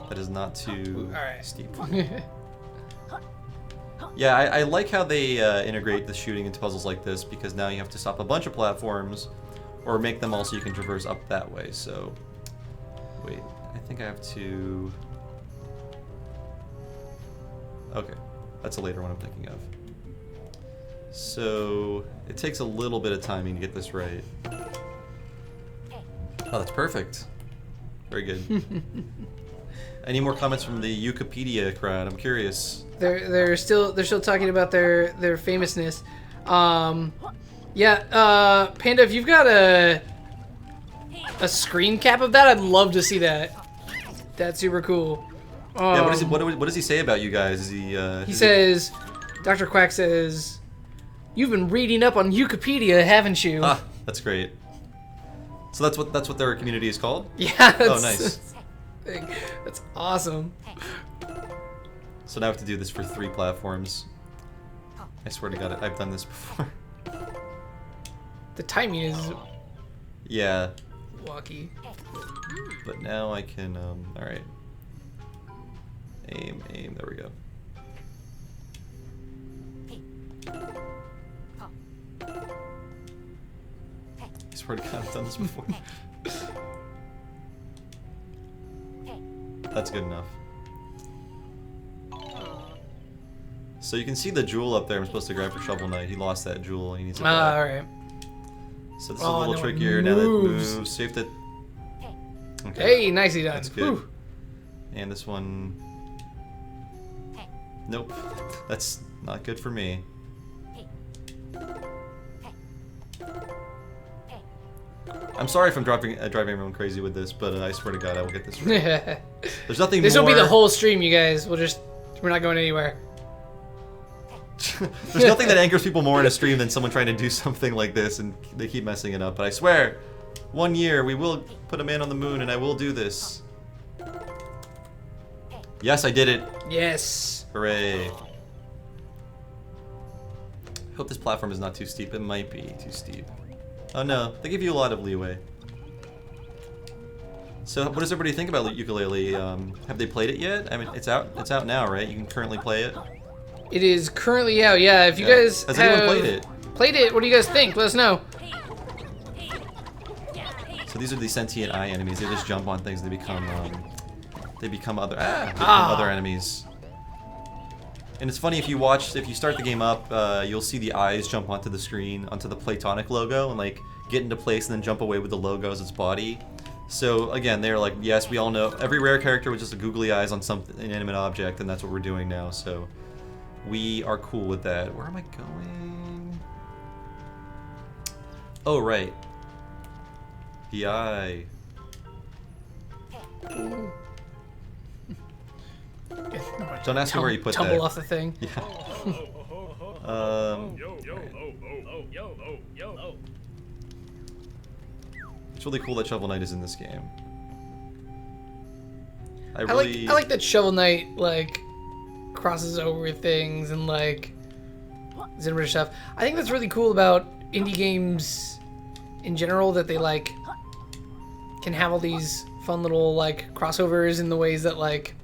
That is not too steep. Yeah, I like how they integrate the shooting into puzzles like this, because now you have to stop a bunch of platforms or make them all so you can traverse up that way. So, wait, I think I have to... Okay, that's a later one I'm thinking of. So, it takes a little bit of timing to get this right. Oh, that's perfect. Very good. Any more comments from the Yooka-pedia crowd? I'm curious. They're still talking about their famousness. Panda, if you've got a screen cap of that, I'd love to see that. That's super cool. Yeah, what does he say about you guys? Is he? He says, Dr. Quack says, "You've been reading up on Yooka-pedia, haven't you?" Ah, that's great. So that's what their community is called? Yeah. Oh, nice. That's awesome. So now I have to do this for 3 platforms. I swear to God, I've done this before. The timing is Yeah. wacky. But now I can, alright. Aim, there we go. I swear to God, I've done this before. That's good enough. So you can see the jewel up there I'm supposed to grab for Shovel Knight. He lost that jewel and he needs it back. Alright. So this is a little trickier now that it moves. So you have to... Okay. Hey, nicely done. That's good. Whew. And this one... Nope. That's not good for me. I'm sorry if I'm driving everyone crazy with this, but I swear to God I will get this right. There's nothing This more... will be the whole stream, you guys. We're not going anywhere. There's nothing that angers people more in a stream than someone trying to do something like this and they keep messing it up. But I swear, 1 year we will put a man on the moon and I will do this. Yes, I did it. Yes. Hooray. I hope this platform is not too steep. It might be too steep. Oh no, they give you a lot of leeway. So what does everybody think about Yooka-Laylee? Have they played it yet? I mean, it's out now, right? You can currently play it. It is currently out. Yeah, if you guys has have anyone played it? Played it, what do you guys think? Let us know. So these are the sentient eye enemies. They just jump on things. They become other enemies. And it's funny if you start the game up, you'll see the eyes jump onto the screen, onto the Platonic logo, and like get into place and then jump away with the logo as its body. So again, they're like, yes, we all know every rare character was just a googly eyes on some inanimate object, and that's what we're doing now. So we are cool with that. Where am I going? Oh right, the eye. Don't ask me where you put that. Tumble off the thing. Yeah. It's really cool that Shovel Knight is in this game. I like that Shovel Knight like crosses over things and like is in rich stuff. I think that's really cool about indie games in general, that they like can have all these fun little like crossovers in the ways that like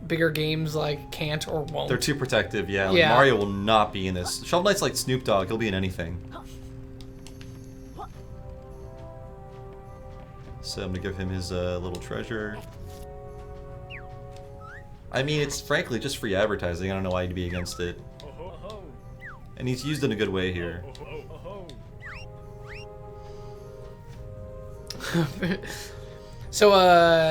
bigger games like can't or won't. They're too protective, yeah. Like, Mario will not be in this. Shovel Knight's like Snoop Dogg, he'll be in anything. So I'm gonna give him his little treasure. I mean, it's frankly just free advertising. I don't know why he'd be against it. And he's used in a good way here. So,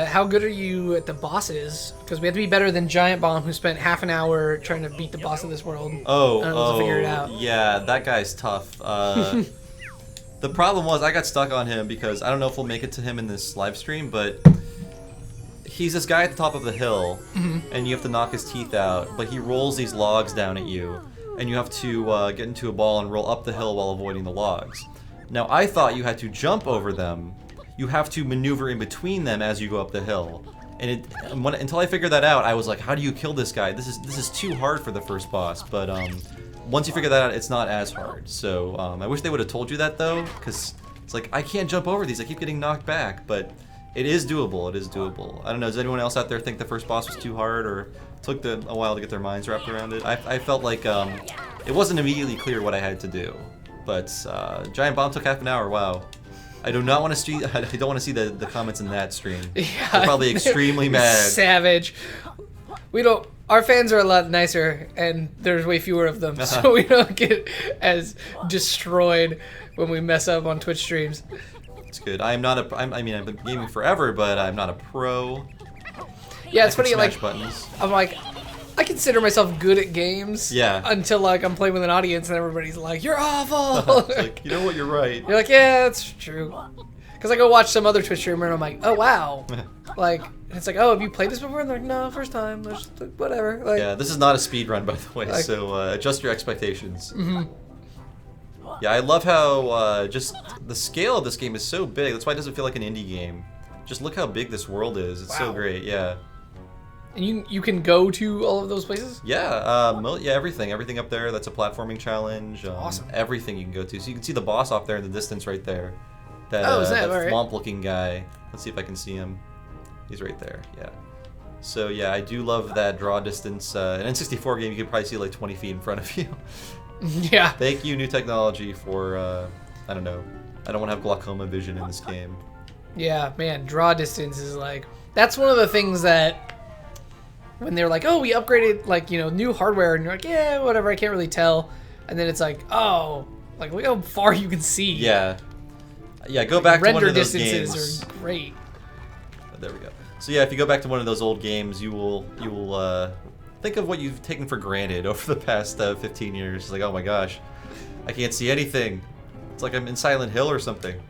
how good are you at the bosses? Because we have to be better than Giant Bomb, who spent half an hour trying to beat the boss of this world. Figure it out. Yeah, that guy's tough. The problem was I got stuck on him because I don't know if we'll make it to him in this live stream, but he's this guy at the top of the hill, and you have to knock his teeth out, but he rolls these logs down at you, and you have to get into a ball and roll up the hill while avoiding the logs. Now, I thought you had to jump over them. You have to maneuver in between them as you go up the hill. And until I figured that out, I was like, how do you kill this guy? This is too hard for the first boss. But once you figure that out, it's not as hard. So I wish they would have told you that, though, because it's like, I can't jump over these. I keep getting knocked back. But it is doable. It is doable. I don't know, does anyone else out there think the first boss was too hard or took a while to get their minds wrapped around it? I felt like it wasn't immediately clear what I had to do. But Giant Bomb took half an hour. Wow. I do not want to see. I don't want to see the comments in that stream. Yeah, they're probably extremely mad. Savage. We don't. Our fans are a lot nicer, and there's way fewer of them, so we don't get as destroyed when we mess up on Twitch streams. It's good. I am not a. I mean, I've been gaming forever, but I'm not a pro. Yeah, it's funny. Like, buttons. I'm like, I consider myself good at games. Yeah. Until like I'm playing with an audience and everybody's like, "You're awful." Like, you know what? You're right. You're like, yeah, that's true. Because I go watch some other Twitch streamer and I'm like, oh wow. Like, it's like, oh, have you played this before? And they're like, no, first time. There's whatever. Like, yeah, this is not a speed run, by the way. Like, so adjust your expectations. Yeah, I love how just the scale of this game is so big. That's why it doesn't feel like an indie game. Just look how big this world is. It's so great. Yeah. And you can go to all of those places? Yeah, yeah, everything up there. That's a platforming challenge. Awesome. Everything you can go to. So you can see the boss off there in the distance right there. That, is that right? swamp-looking guy. Let's see if I can see him. He's right there. Yeah. So yeah, I do love that draw distance. An N64 game, you could probably see like 20 feet in front of you. Yeah. Thank you, new technology, for I don't know. I don't want to have glaucoma vision in this game. Yeah, man, draw distance is like that's one of the things that. When they're like, oh, we upgraded, like, you know, new hardware, and you're like, yeah, whatever, I can't really tell. And then it's like, oh, like, look how far you can see. Yeah. Yeah, go back to one of those games. Render distances are great. There we go. So yeah, if you go back to one of those old games, you will think of what you've taken for granted over the past 15 years. It's like, oh my gosh, I can't see anything. It's like I'm in Silent Hill or something.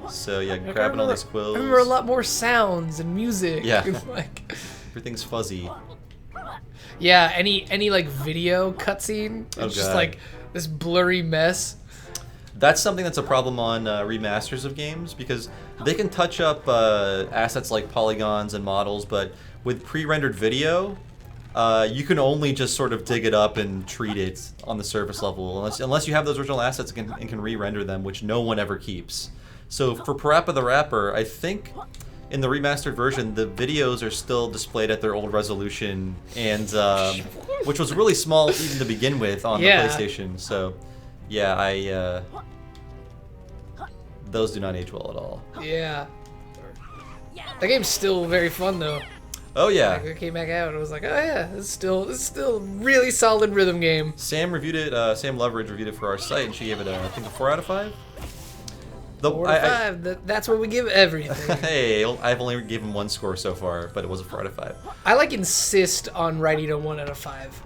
So yeah, like, grabbing all these quills. I remember a lot more sounds and music. Yeah. Like, everything's fuzzy. Yeah, any like video cutscene, it's just like this blurry mess. That's something that's a problem on remasters of games, because they can touch up assets like polygons and models, but with pre-rendered video, you can only just sort of dig it up and treat it on the surface level, unless you have those original assets and can re-render them, which no one ever keeps. So for Parappa the Rapper, I think in the remastered version, the videos are still displayed at their old resolution, and which was really small even to begin with on the PlayStation. So, yeah, those do not age well at all. Yeah, that game's still very fun though. Oh yeah, like, it came back out. It was like, oh yeah, it's still a really solid rhythm game. Sam reviewed it. Sam Loveridge reviewed it for our site, and she gave it I think a 4 out of 5. 4 out of 5. That's what we give everything. Hey, I've only given 1 score so far, but it was a 4 out of 5. I like insist on writing a 1 out of 5.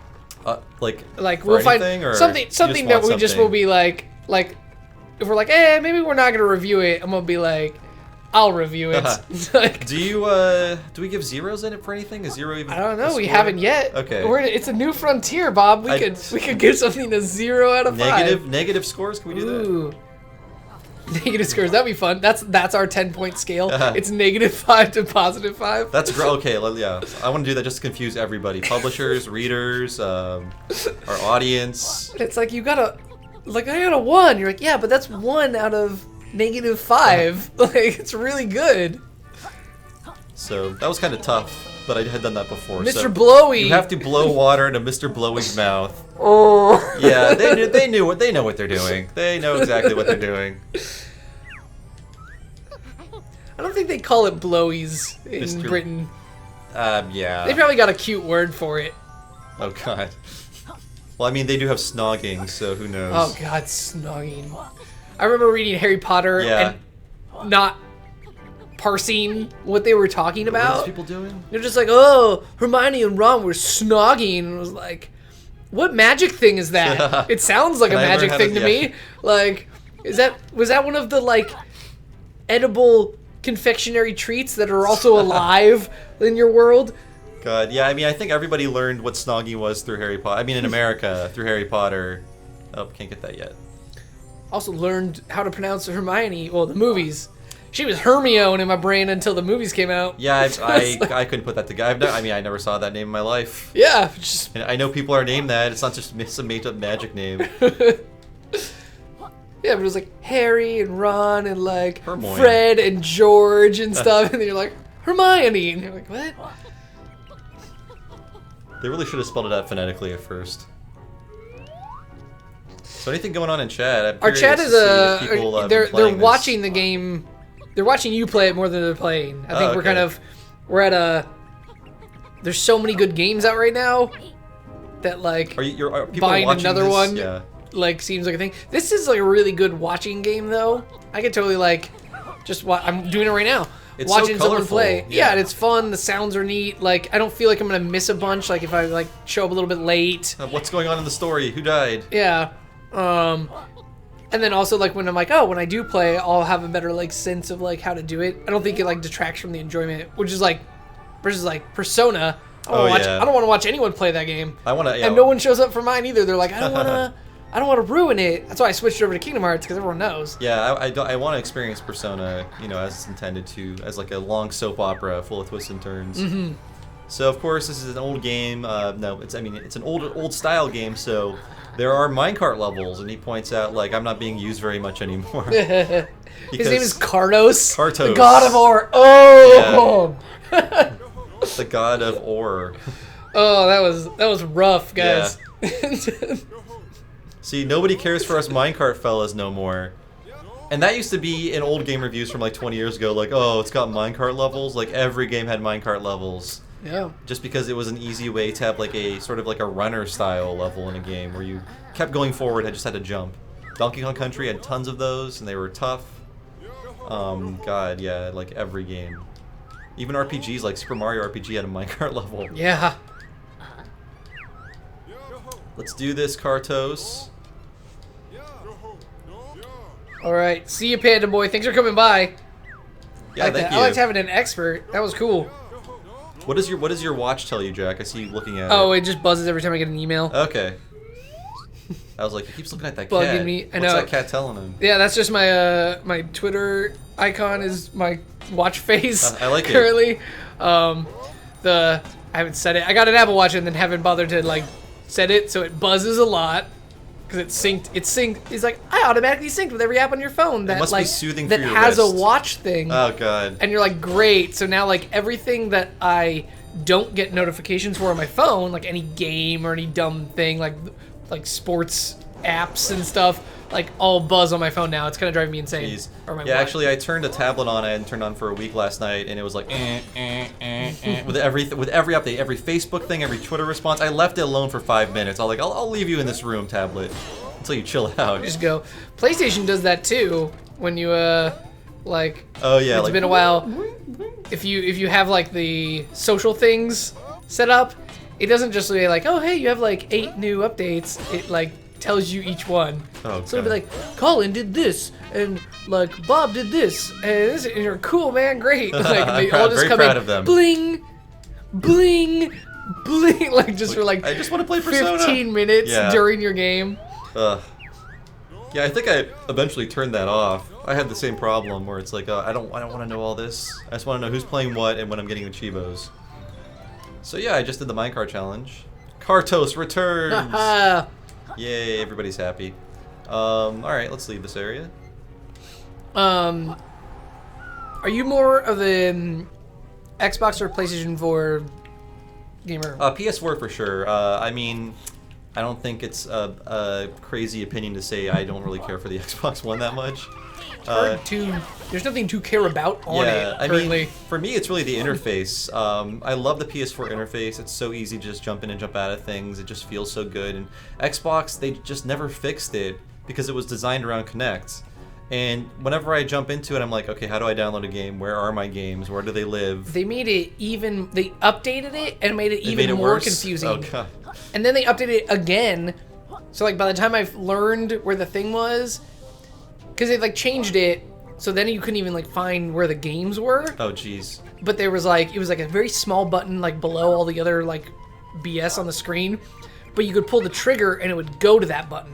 Like we'll find or something that we just will be like if we're like, maybe we're not gonna review it. I'm gonna be like, I'll review it. Like, do we give zeros in it for anything? Is 0 even? I don't know. We haven't yet. Okay. It's a new frontier, Bob. We could give something a 0 out of 5. Negative scores? Can we do that? Ooh. Negative scores, that'd be fun. That's our 10-point scale. It's -5 to +5. That's great. Okay, yeah. I want to do that just to confuse everybody. Publishers, readers, our audience. It's like I got a 1. You're like, yeah, but that's 1 out of -5. Like, it's really good. So that was kind of tough, but I had done that before. Mr. So Blowy. You have to blow water into Mr. Blowy's mouth. Oh. Yeah, they know what they're doing. They know exactly what they're doing. I don't think they call it blowies in Britain. Yeah. They probably got a cute word for it. Oh god. Well, I mean, they do have snogging, so who knows? Oh god, snogging. I remember reading Harry Potter and not parsing what they were talking about. What are these people doing? They're just like, oh, Hermione and Ron were snogging. And I was like, what magic thing is that? It sounds like a magic thing to me. Like, was that one of the like edible confectionery treats that are also alive in your world? God, yeah. I mean, I think everybody learned what snogging was through Harry Potter. I mean, in America, through Harry Potter. Oh, can't get that yet. Also learned how to pronounce Hermione. Well, the movies. She was Hermione in my brain until the movies came out. Yeah, I couldn't put that together. I never saw that name in my life. Yeah. And I know people are named that. It's not just some made-up magic name. Yeah, but it was like Harry and Ron and like Hermione. Fred and George and stuff, and then you're like, Hermione, and you're like, what? They really should have spelled it out phonetically at first. So anything going on in chat? Our chat is they're watching the game. They're watching you play it more than they're playing. I think we're at a. There's so many good games out right now that like are people buying another one. Yeah. Like seems like a thing. This is like a really good watching game though. I could totally like just watch. I'm doing it right now. It's watching so someone play. Yeah, and it's fun. The sounds are neat. Like I don't feel like I'm gonna miss a bunch. Like if I like show up a little bit late. What's going on in the story? Who died? Yeah. And then also like when I'm like, oh, when I do play, I'll have a better like sense of like how to do it. I don't think it like detracts from the enjoyment, which is like versus like Persona. I don't want to watch anyone play that game. And no one shows up for mine either. They're like, I don't want to ruin it. That's why I switched over to Kingdom Hearts because everyone knows. Yeah, I want to experience Persona, as it's intended to, as like a long soap opera full of twists and turns. Mm-hmm. So of course this is an old game. No, it's an old style game. So there are minecart levels, and he points out like I'm not being used very much anymore. His name is Kartos. Kartos, the god of ore. Oh, yeah. The god of ore. Oh, that was rough, guys. Yeah. See, nobody cares for us minecart fellas no more. And that used to be in old game reviews from like 20 years ago, like, oh, it's got minecart levels. Like every game had minecart levels. Yeah. Just because it was an easy way to have like a sort of like a runner style level in a game where you kept going forward, just had to jump. Donkey Kong Country had tons of those, and they were tough. God, yeah, like every game. Even RPGs like Super Mario RPG had a minecart level. Yeah. Let's do this, Kartos. All right, see you, Panda Boy. Thanks for coming by. Yeah, thank you. I liked having an expert. That was cool. What does your watch tell you, Jack? I see you looking at it. Oh, it just buzzes every time I get an email. Okay. I was like, he keeps looking at that Bugging cat. me. I What's know. that cat telling him? Yeah, that's just my my Twitter icon is my watch face. I like it. Currently, I haven't set it. I got an Apple Watch and then haven't bothered to like set it, so it buzzes a lot because it's synced. It's synced. It's like I automatically synced with every app on your phone that must like be soothing that for your has wrist. a watch thing. Oh god. And you're like, great. So now like everything that I don't get notifications for on my phone, like any game or any dumb thing, like sports apps and stuff, like all buzz on my phone now. It's kind of driving me insane. Jeez. Or my Yeah, watch. actually, I turned a tablet on. I hadn't turned on for a week last night, and it was like with every update, every Facebook thing, every Twitter response. I left it alone for 5 minutes. I'll leave you in this room, tablet, until you chill out. Just go. PlayStation does that too. When you like. Oh yeah. It's like, been a while. If you have like the social things set up, it doesn't just say like, oh hey, you have like 8 new updates. It like tells you each one. Oh, so it'll be like, Colin did this, and like Bob did this, and this, and you're cool, man, great. Like they all just very come proud in, of them. bling, bling, bling, like just for like I just want to play Persona. 15 minutes during your game. Yeah, I think I eventually turned that off. I had the same problem where it's like, I don't want to know all this. I just want to know who's playing what and when I'm getting the Chivos. So yeah, I just did the minecart challenge. Kartos returns. Yay, everybody's happy. Alright, let's leave this area. Are you more of an Xbox or PlayStation 4 gamer? PS4 for sure. I mean, I don't think it's a crazy opinion to say I don't really care for the Xbox One that much. There's nothing to care about on it currently. I mean, for me, it's really the interface. I love the PS4 interface. It's so easy to just jump in and jump out of things. It just feels so good. And Xbox, they just never fixed it because it was designed around Kinect. And whenever I jump into it, I'm like, okay, how do I download a game? Where are my games? Where do they live? They made it even. They updated it and made it even more worse? confusing. Oh god. And then they updated it again. So like by the time I've learned where the thing was, because they like changed it, so then you couldn't even like find where the games were. Oh jeez. But there was like, it was like a very small button like below all the other like BS on the screen, but you could pull the trigger and it would go to that button.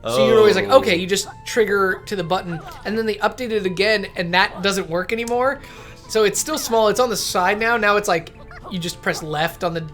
So you're always like, okay, you just trigger to the button, and then they updated it again, and that doesn't work anymore. So it's still small. It's on the side now. Now it's like you just press left on the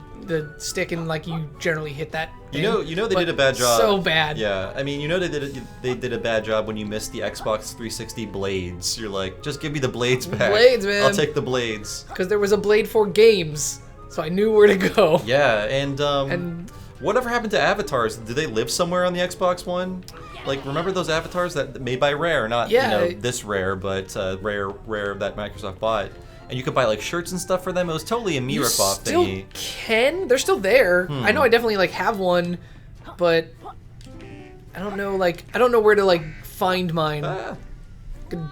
stick, and like you generally hit that thing. You know they did a bad job. So bad. Yeah, I mean, you know they did a bad job when you missed the Xbox 360 blades. You're like, just give me the blades back. Blades, man. I'll take the blades. Because there was a Blade for games, so I knew where to go. Yeah, and whatever happened to avatars? Did they live somewhere on the Xbox One? Like, remember those avatars that made by Rare? Not this Rare, but Rare that Microsoft bought. And you could buy like shirts and stuff for them. It was totally a me ripoff thingy. You still can. They're still there. I know I definitely like have one, but I don't know where to like find mine. I could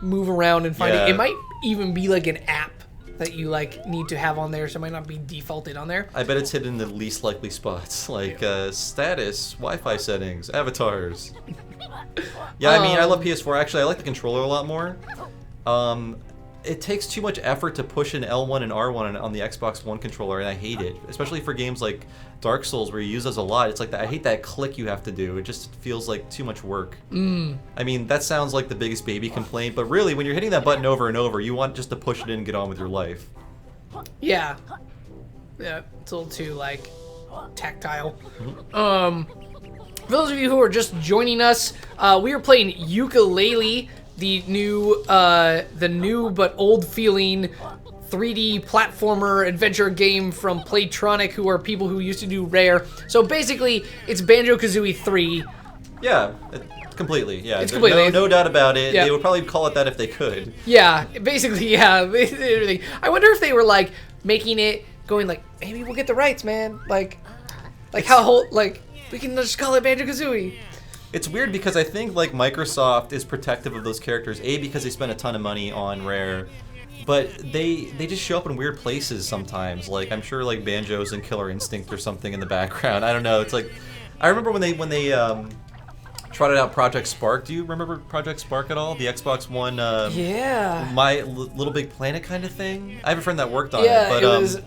move around and find it. It might even be like an app that you like need to have on there, so it might not be defaulted on there. I bet it's hidden in the least likely spots, like status, Wi-Fi settings, avatars. Yeah, I mean, I love PS4. Actually, I like the controller a lot more. It takes too much effort to push an L1 and R1 on the Xbox One controller, and I hate it. Especially for games like Dark Souls, where you use those a lot. It's like I hate that click you have to do. It just feels like too much work. I mean, that sounds like the biggest baby complaint, but really, when you're hitting that button over and over, you want just to push it in and get on with your life. Yeah. Yeah, it's a little too like tactile. For those of you who are just joining us, we are playing Yooka-Laylee, the new but old feeling 3D platformer adventure game from Playtronic, who are people who used to do Rare. So basically, it's Banjo-Kazooie 3. Yeah, completely. Yeah, it's completely. No doubt about it. Yeah. They would probably call it that if they could. Yeah, basically, yeah. Everything. I wonder if they were like making it, going like, maybe we'll get the rights, man. Like how whole like we can just call it Banjo-Kazooie. It's weird because I think like Microsoft is protective of those characters. A, because they spend a ton of money on Rare. But they just show up in weird places sometimes. Like I'm sure like Banjo's in Killer Instinct or something in the background. I don't know. It's like I remember when they trotted out Project Spark. Do you remember Project Spark at all? The Xbox One. Yeah. My Little Big Planet kind of thing. I have a friend that worked on yeah, it. But it was.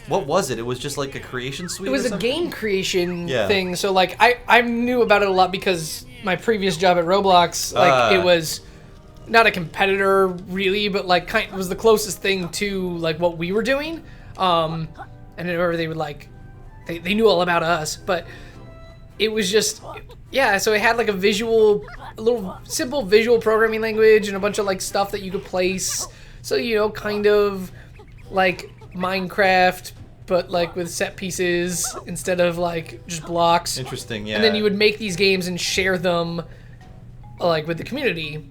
What was it? It was just like a creation suite. It was or a something? game creation thing. So like I knew about it a lot because my previous job at Roblox, like it was. Not a competitor really, but like it was the closest thing to like what we were doing. And I remember they would like, they knew all about us, but it was just, yeah. So it had like a little simple visual programming language and a bunch of like stuff that you could place. So kind of like Minecraft, but like with set pieces instead of like just blocks. Interesting, yeah. And then you would make these games and share them like with the community.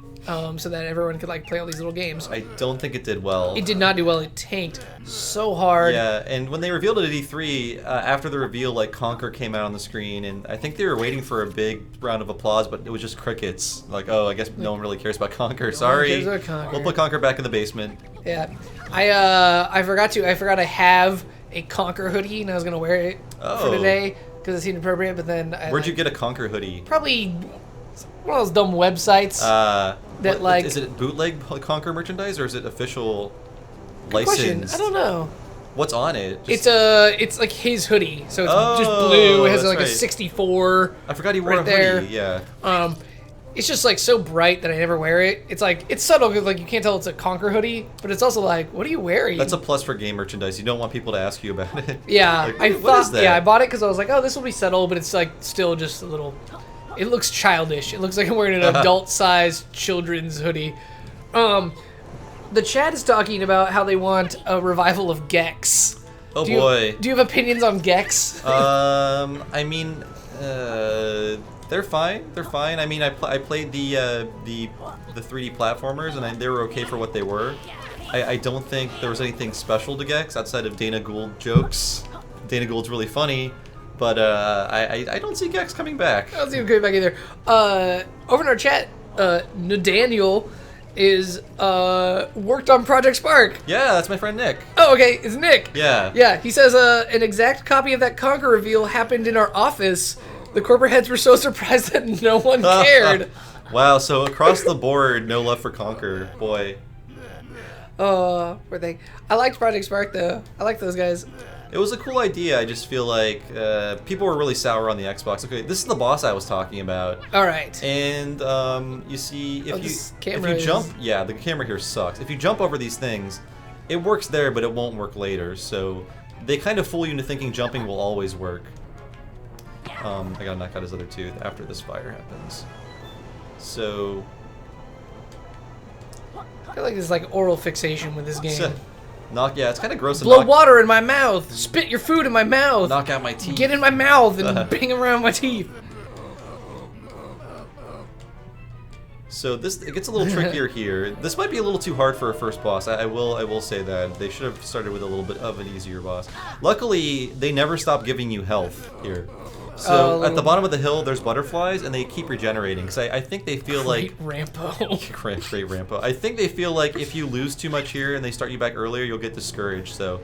So that everyone could like play all these little games. I don't think it did well. It did not do well. It tanked so hard. Yeah, and when they revealed it at E3, after the reveal, like Conker came out on the screen, and I think they were waiting for a big round of applause, but it was just crickets. Like, oh, I guess no one really cares about Conker. Sorry, cares about Conker. We'll put Conker back in the basement. Yeah, I forgot I have a Conker hoodie, and I was gonna wear it for today because it seemed appropriate. But then where'd you get a Conker hoodie? Probably one of those dumb websites. That like is it bootleg Conker merchandise or is it official question. license? I don't know. What's on it? It's like his hoodie, so it's just blue. It has like a 64. I forgot he wore a hoodie. There. Yeah. It's just like so bright that I never wear it. It's like it's subtle because like you can't tell it's a Conker hoodie, but it's also like, what are you wearing? That's a plus for game merchandise. You don't want people to ask you about it. Yeah, like, what is that? Yeah, I bought it because I was like, oh, this will be subtle, but it's like still just a little. It looks childish. It looks like I'm wearing an adult-sized children's hoodie. The chat is talking about how they want a revival of Gex. Oh boy. Do you have opinions on Gex? I mean, they're fine. They're fine. I mean, I played the 3D platformers, and they were okay for what they were. I don't think there was anything special to Gex outside of Dana Gould jokes. Dana Gould's really funny. But I don't see Gex coming back. I don't see him coming back either. Over in our chat, Nathaniel is worked on Project Spark. Yeah, that's my friend Nick. Oh, okay, it's Nick. Yeah. Yeah, he says an exact copy of that Conker reveal happened in our office. The corporate heads were so surprised that no one cared. Wow, so across the board, no love for Conker. Boy. Poor thing. I liked Project Spark though. I like those guys. It was a cool idea. I just feel like people were really sour on the Xbox. Okay, this is the boss I was talking about. All right. And you see, if you jump, yeah, the camera here sucks. If you jump over these things, it works there, but it won't work later. So they kind of fool you into thinking jumping will always work. I gotta knock out his other tooth after this fire happens. So I feel like there's like oral fixation with this game. Yeah, it's kind of gross. Blow water in my mouth. Spit your food in my mouth. Knock out my teeth. Get in my mouth and bang around my teeth. So it gets a little trickier here. This might be a little too hard for a first boss. I will say that. They should have started with a little bit of an easier boss. Luckily, they never stop giving you health here. So at the bottom of the hill, there's butterflies, and they keep regenerating. Because I think they feel like... Great Rampo. I think they feel like if you lose too much here and they start you back earlier, you'll get discouraged. So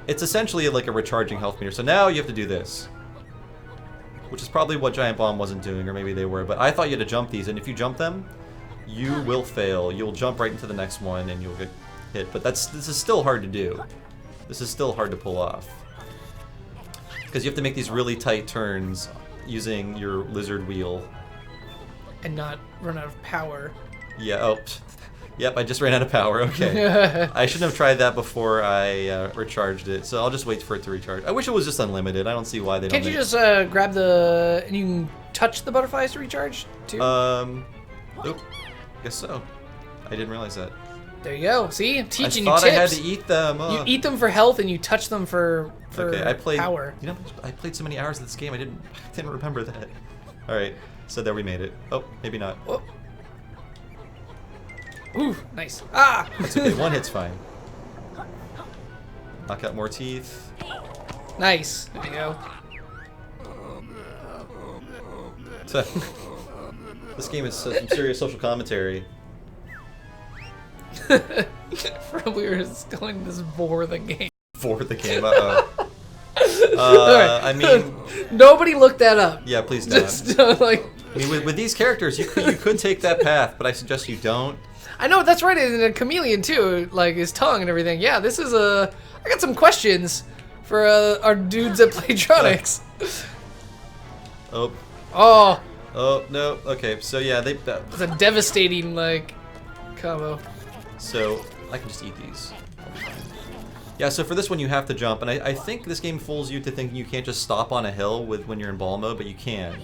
it's essentially like a recharging health meter. So now you have to do this. Which is probably what Giant Bomb wasn't doing, or maybe they were. But I thought you had to jump these, and if you jump them, you will fail. You'll jump right into the next one, and you'll get hit. But this is still hard to do. This is still hard to pull off. Because you have to make these really tight turns using your lizard wheel. And not run out of power. Yeah, Yep, I just ran out of power. Okay. I shouldn't have tried that before I recharged it, so I'll just wait for it to recharge. I wish it was just unlided. I don't see why they don't. Can't you just grab and you can touch the butterflies to recharge too? Nope. Guess so. I didn't realize that. There you go. See, I'm teaching you I thought tips. I had to eat them. You eat them for health, and you touch them for power. You know, I played so many hours of this game. I didn't remember that. All right, so there we made it. Oh, maybe not. Whoa. Ooh, nice. Ah! That's okay. One hit's fine. Knock out more teeth. Nice. There you go. So, this game is some serious social commentary. Probably were going to bore the game. For the game. Right. I mean, nobody looked that up. Yeah, please don't. Just, like, I mean, with these characters, you could take that path, but I suggest you don't. I know, that's right, and a chameleon too, like his tongue and everything. Yeah, this is I got some questions for our dudes at Playtronics. Oh. Oh. Oh, no. Okay, so yeah, it's a devastating, like, combo. So, I can just eat these. Yeah, so for this one you have to jump, and I think this game fools you to think you can't just stop on a hill when you're in ball mode, but you can.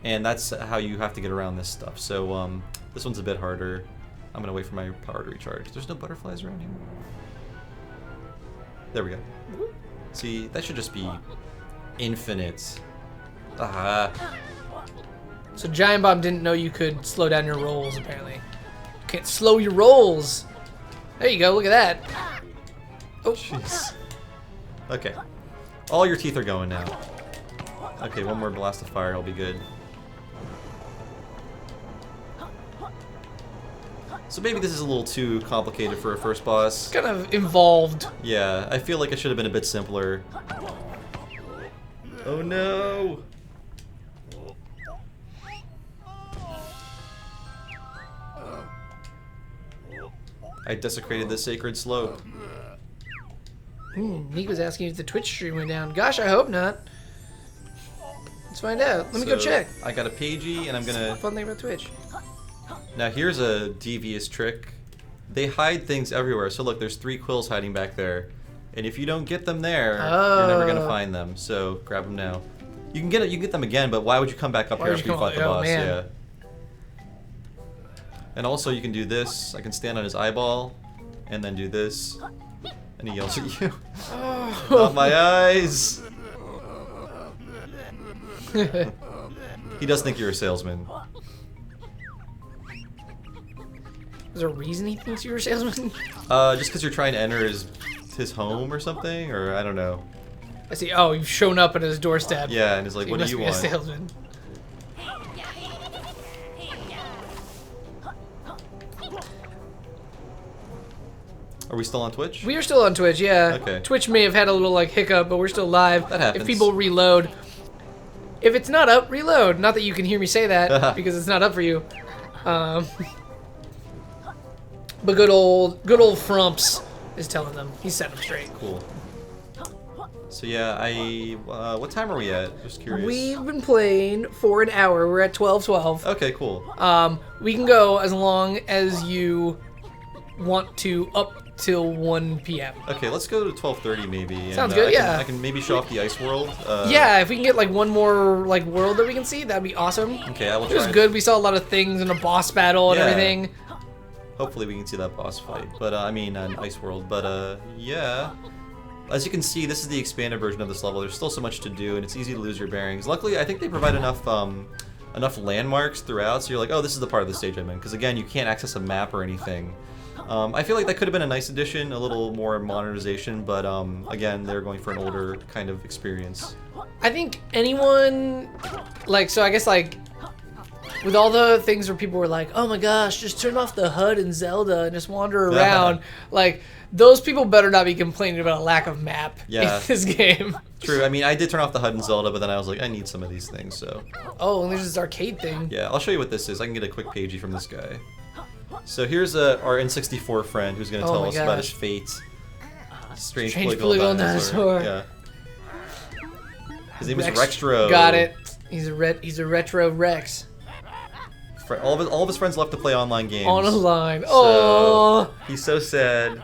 And that's how you have to get around this stuff. So, this one's a bit harder. I'm gonna wait for my power to recharge. There's no butterflies around here. There we go. See, that should just be infinite. Ah. So Giant Bomb didn't know you could slow down your rolls, apparently. You can't slow your rolls. There you go, look at that. Oh, jeez. Okay. All your teeth are going now. Okay, one more blast of fire, I'll be good. So maybe this is a little too complicated for a first boss. Kind of involved. Yeah, I feel like it should have been a bit simpler. Oh no! I desecrated the sacred slope. Nick was asking if the Twitch stream went down. Gosh, I hope not. Let's find out. Let me go check. I got a pagey, and I'm gonna... Fun thing about Twitch. Now here's a devious trick. They hide things everywhere. So look, there's 3 quills hiding back there. And if you don't get them there, you're never gonna find them. So grab them now. You can get them again, but why would you come back up here after you fought the boss? Man. Yeah. And also you can do this. I can stand on his eyeball and then do this. And he yells at you. Oh. Not my eyes. He does think you're a salesman. Is there a reason he thinks you're a salesman? Just because you're trying to enter his home or something, or I don't know. I see. Oh, you've shown up at his doorstep. Yeah, and he's like, so "What do you want?" He must be a salesman. Are we still on Twitch? We are still on Twitch, yeah. Okay. Twitch may have had a little like hiccup, but we're still live. That happens. If people reload. If it's not up, reload. Not that you can hear me say that, because it's not up for you. But good old Frumps is telling them. He's setting them straight. Cool. So yeah, what time are we at? Just curious. We've been playing for an hour. We're at 12:12. Okay, cool. We can go as long as you want to up till 1 p.m. Okay, let's go to 12:30 maybe. Sounds good. Yeah. I can maybe show off the ice world. Yeah, if we can get like one more like world that we can see, that'd be awesome. Okay, I will try. It was good. We saw a lot of things in a boss battle and everything. Hopefully we can see that boss fight, but I mean an ice world. But yeah. As you can see, this is the expanded version of this level. There's still so much to do, and it's easy to lose your bearings. Luckily, I think they provide enough landmarks throughout, so you're like, oh, this is the part of the stage I'm in. Because again, you can't access a map or anything. I feel like that could have been a nice addition, a little more modernization, but again, they're going for an older kind of experience. I think anyone, like, so I guess like, with all the things where people were like, oh my gosh, just turn off the HUD in Zelda and just wander around, like, those people better not be complaining about a lack of map in this game. True. I mean, I did turn off the HUD in Zelda, but then I was like, I need some of these things, so. Oh, and there's this arcade thing. Yeah, I'll show you what this is. I can get a quick pagey from this guy. So here's our N64 friend who's going to tell us about his fate. Strange polygonal dinosaur. Yeah. His name is Rextro. Got it. He's a retro Rex. All of his friends left to play online games. On a line. So Oh. he's so sad,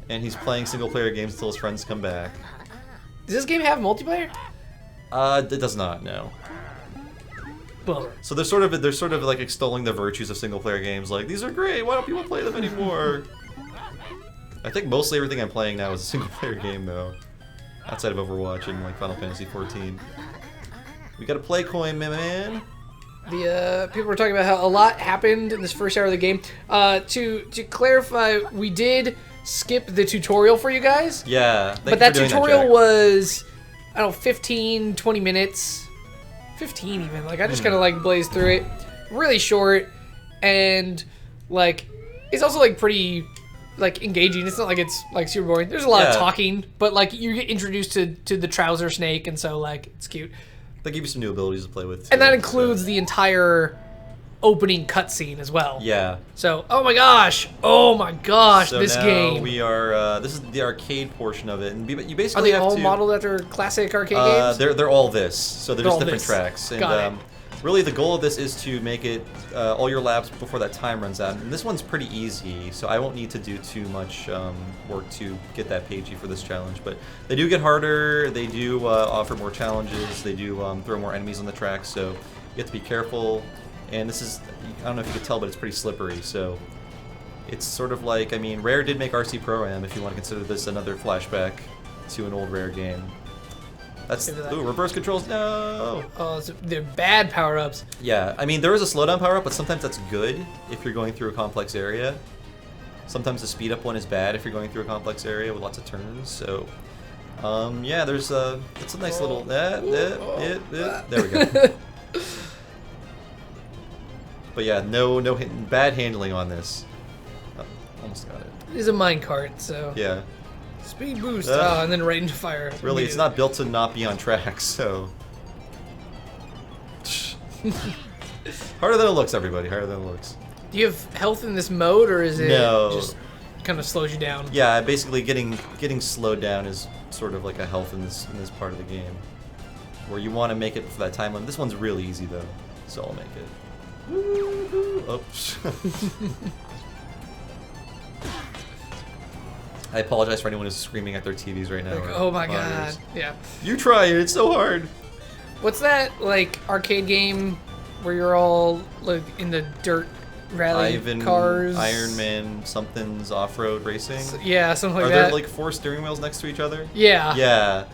and he's playing single player games until his friends come back. Does this game have multiplayer? It does not. No. Bummer. So they're sort of like extolling the virtues of single player games. Like, these are great. Why don't people play them anymore? I think mostly everything I'm playing now is a single player game though, outside of Overwatch and like Final Fantasy 14. We got a play coin, my man. The people were talking about how a lot happened in this first hour of the game. To clarify, we did skip the tutorial for you guys. Yeah. But that tutorial was, I don't know, 15, 20 minutes. 15 even. Like, I just kind of like blazed through it. Really short, and like it's also like pretty like engaging. It's not like it's like super boring. There's a lot of talking, but like you get introduced to the trouser snake, and so like it's cute. They give you some new abilities to play with too, and that includes the entire opening cutscene as well. Yeah. So, oh my gosh, so this now game. We are. This is the arcade portion of it, and you basically are they have all to, modeled after classic arcade games? They're all this. So they're just different this. tracks, and Got it. really the goal of this is to make it all your laps before that time runs out. And this one's pretty easy, so I won't need to do too much work to get that pagey for this challenge. But they do get harder. They do offer more challenges. They do throw more enemies on the track, so you have to be careful. And this is, I don't know if you could tell, but it's pretty slippery, so it's sort of like, I mean, Rare did make RC Pro-Am, if you want to consider this another flashback to an old Rare game. That's, ooh, reverse controls, no! Oh, so they're bad power-ups. Yeah, I mean, there is a slowdown power-up, but sometimes that's good if you're going through a complex area. Sometimes the speed-up one is bad if you're going through a complex area with lots of turns, so... yeah, there's it's a nice little... there we go. But yeah, no bad handling on this. Oh, almost got it. It's a minecart, so... Yeah. Speed boost, and then right into fire. Really, it's not built to not be on tracks, so... Harder than it looks, everybody. Harder than it looks. Do you have health in this mode, or is it just kind of slows you down? Yeah, basically getting slowed down is sort of like a health in this part of the game. Where you want to make it for that time limit. This one's really easy, though, so I'll make it. Oops. I apologize for anyone who's screaming at their TVs right now. Like, oh my god. Yeah. You try it, it's so hard. What's that, like, arcade game where you're all, like, in the dirt rally cars? Iron Man, something's off-road racing? Yeah, something like that. that. Are there, like, 4 steering wheels next to each other? Yeah. Yeah.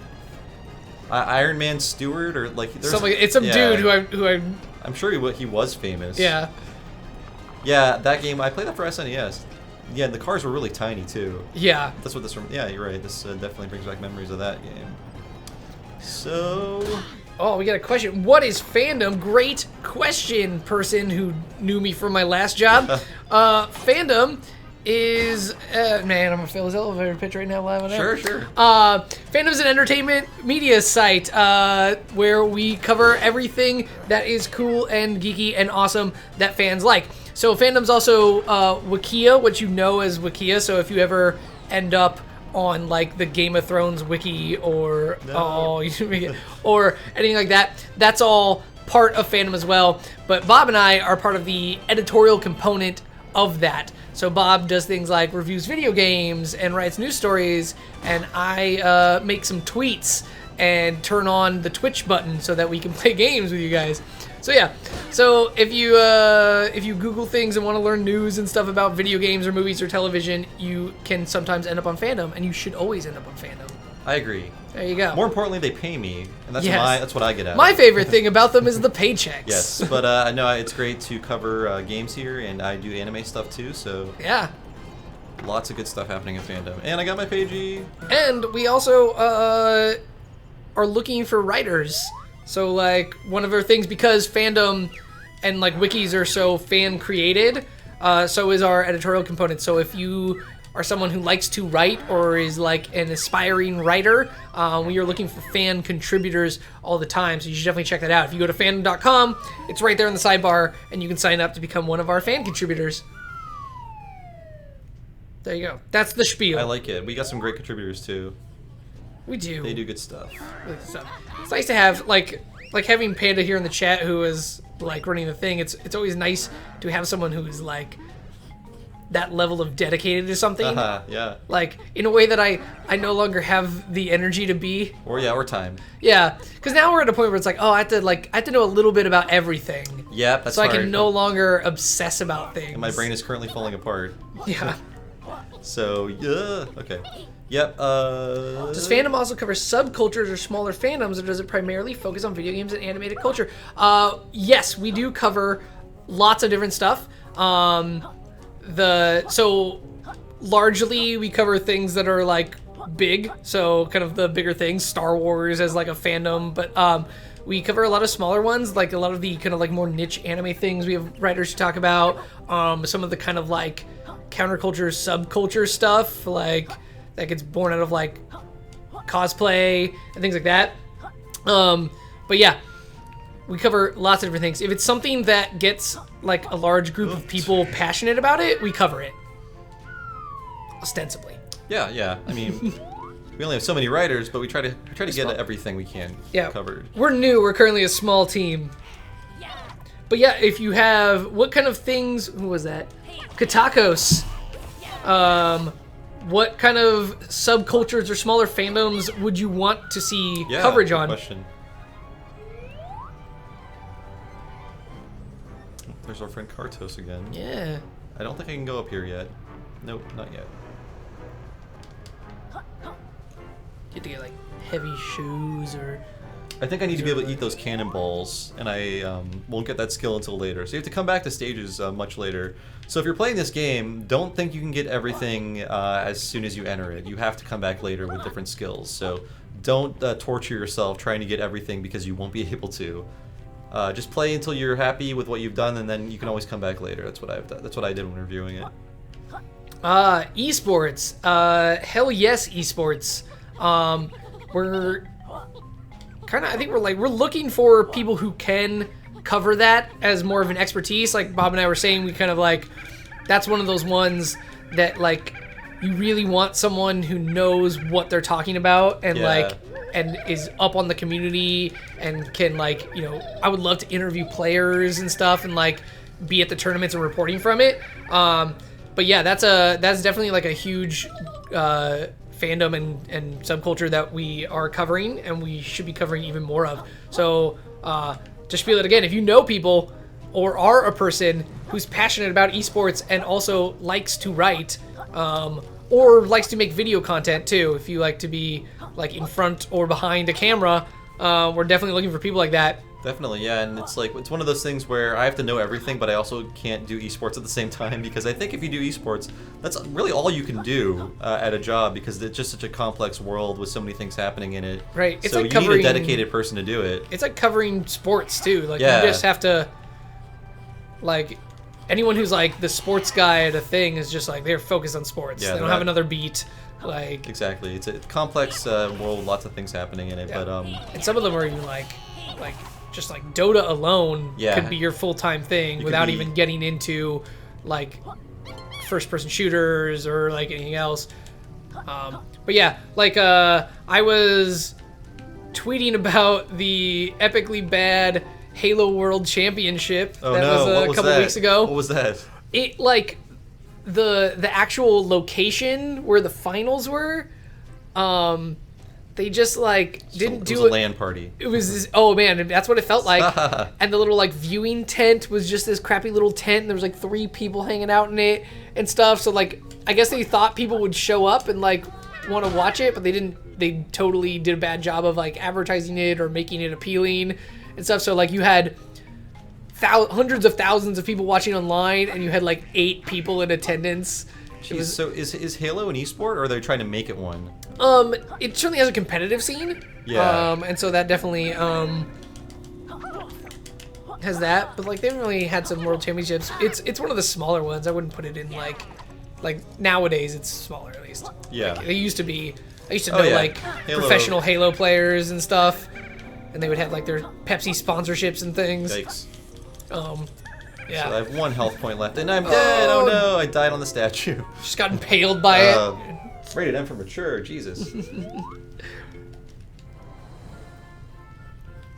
Iron Man Stewart, or, like... It's some dude who I... I'm sure he was famous. Yeah. Yeah, that game, I played that for SNES. Yeah, the cars were really tiny, too. Yeah. That's what this... Yeah, you're right. This definitely brings back memories of that game. So... Oh, we got a question. What is Fandom? Great question, person who knew me from my last job. Fandom is... man, I'm going to fill this elevator pitch right now live on air. Sure. Fandom's an entertainment media site where we cover everything that is cool and geeky and awesome that fans like. So Fandom's also Wikia, what you know as Wikia. So if you ever end up on like the Game of Thrones wiki or or anything like that, that's all part of Fandom as well. But Bob and I are part of the editorial component of that. So Bob does things like reviews video games and writes news stories, and I make some tweets and turn on the Twitch button so that we can play games with you guys. So yeah, so if you Google things and want to learn news and stuff about video games or movies or television, you can sometimes end up on Fandom, and you should always end up on Fandom. I agree. There you go. More importantly, they pay me, and that's what I get out of it. My favorite thing about them is the paychecks. Yes, but no, it's great to cover games here, and I do anime stuff too, so... Yeah. Lots of good stuff happening in Fandom. And I got my pagey. And we also are looking for writers. So, like, one of our things, because Fandom and, like, wikis are so fan-created, so is our editorial component. So if you are someone who likes to write or is, like, an aspiring writer, we are looking for fan contributors all the time, so you should definitely check that out. If you go to fandom.com, it's right there in the sidebar, and you can sign up to become one of our fan contributors. There you go. That's the spiel. I like it. We got some great contributors, too. We do. They do good stuff. It's nice to have, like having Panda here in the chat, who is like running the thing, it's always nice to have someone who is like that level of dedicated to something. Yeah. Like in a way that I no longer have the energy to be. Or time. Yeah, because now we're at a point where it's like, oh, I have to know a little bit about everything. Yep, that's so hard. I can no longer obsess about things. And my brain is currently falling apart. Yeah. So yeah, okay. Yep. Does fandom also cover subcultures or smaller fandoms, or does it primarily focus on video games and animated culture? Yes, we do cover lots of different stuff. So largely we cover things that are like big, so kind of the bigger things, Star Wars as like a fandom, but we cover a lot of smaller ones, like a lot of the kind of like more niche anime things we have writers who talk about, some of the kind of like counterculture, subculture stuff, like that gets born out of like cosplay and things like that. But yeah, we cover lots of different things. If it's something that gets like a large group of people passionate about it, we cover it. Ostensibly. Yeah. I mean, we only have so many writers, but we try to get everything we can covered. We're new. We're currently a small team. But yeah, if you have what kind of things? Who was that? Katakos. What kind of subcultures or smaller fandoms would you want to see coverage on? Question. There's our friend Kartos again. Yeah. I don't think I can go up here yet. Nope, not yet. You have to get like heavy shoes or... I think I need to be able to eat those cannonballs, and I won't get that skill until later. So you have to come back to stages much later. So if you're playing this game, don't think you can get everything as soon as you enter it. You have to come back later with different skills. So don't torture yourself trying to get everything because you won't be able to. Just play until you're happy with what you've done, and then you can always come back later. That's what I've done. That's what I did when reviewing it. Esports. Hell yes, esports. We're kind of, I think we're looking for people who can cover that as more of an expertise. Like Bob and I were saying, we kind of like, that's one of those ones that like you really want someone who knows what they're talking about and and is up on the community and can like, you know, I would love to interview players and stuff and like be at the tournaments and reporting from it. But yeah, that's definitely like a huge fandom and subculture that we are covering and we should be covering even more of. So just feel it again. If you know people or are a person who's passionate about esports and also likes to write, or likes to make video content too, if you like to be like in front or behind a camera, we're definitely looking for people like that. Definitely, yeah, and it's like, it's one of those things where I have to know everything, but I also can't do esports at the same time, because I think if you do esports, that's really all you can do at a job, because it's just such a complex world with so many things happening in it. Right. It's so like you need a dedicated person to do it. It's like covering sports too. Like you just have to, like, anyone who's like the sports guy at a thing is just like they're focused on sports. They don't have another beat. Like exactly, it's a complex world, lots of things happening in it. But and some of them are even like just like Dota alone could be your full-time thing without even getting into like first-person shooters or like anything else. But yeah, like I was tweeting about the epically bad Halo World Championship that was a couple weeks ago. What was that? It like the actual location where the finals were, they just like didn't do it. It was a LAN party. It was this, oh man, that's what it felt like. And the little like viewing tent was just this crappy little tent, and there was like 3 people hanging out in it and stuff. So like I guess they thought people would show up and like want to watch it, but they didn't. They totally did a bad job of like advertising it or making it appealing and stuff. So like you had hundreds of thousands of people watching online, and you had like 8 people in attendance. Jeez, so is Halo an esport, or are they trying to make it one? It certainly has a competitive scene. Yeah. And so that definitely has that, but like they haven't really had some world championships. It's one of the smaller ones. I wouldn't put it in like nowadays it's smaller at least. Yeah. Like, they used to be. I used to know like Halo. Professional Halo players and stuff, and they would have like their Pepsi sponsorships and things. Yikes. Yeah. So I have 1 health point left, and I'm dead. Oh no, I died on the statue. Just got impaled by it. Rated M for mature. Jesus.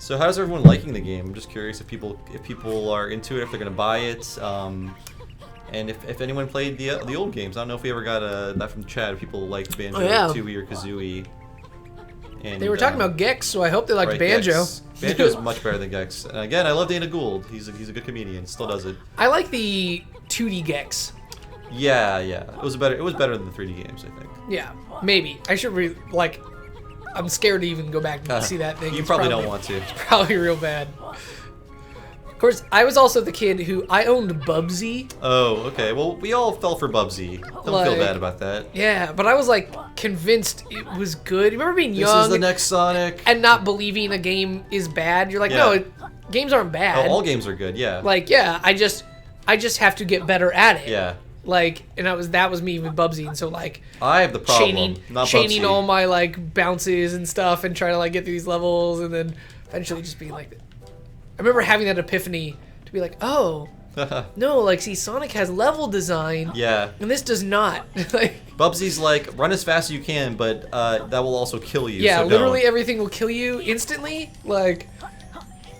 So how's everyone liking the game? I'm just curious if people are into it, if they're gonna buy it, and if anyone played the old games. I don't know if we ever got that from Chad. People liked Banjo, Tooie, or Kazooie. And, they were talking about Gex, so I hope they liked Banjo. Gex. Banjo is much better than Gex. And again, I love Dana Gould. He's a good comedian. Still does it. I like the 2D Gex. Yeah. It was better than the 3D games, I think. Yeah, maybe. I should I'm scared to even go back and see that thing. You probably don't want to. It's probably real bad. Of course, I was also the kid who I owned Bubsy. Oh, okay. Well, we all fell for Bubsy. Don't feel bad about that. Yeah, but I was convinced it was good. You remember being young? This is the next Sonic. And not believing a game is bad. You're like, no, games aren't bad. Oh, all games are good. Yeah. I just have to get better at it. Yeah. And that was me with Bubsy, and so I have the problem, chaining all my bounces and stuff, and trying to get through these levels, and then eventually just being like, I remember having that epiphany to be like, oh, no, see, Sonic has level design, and this does not. Bubsy's run as fast as you can, but that will also kill you. Yeah, so literally everything will kill you instantly. And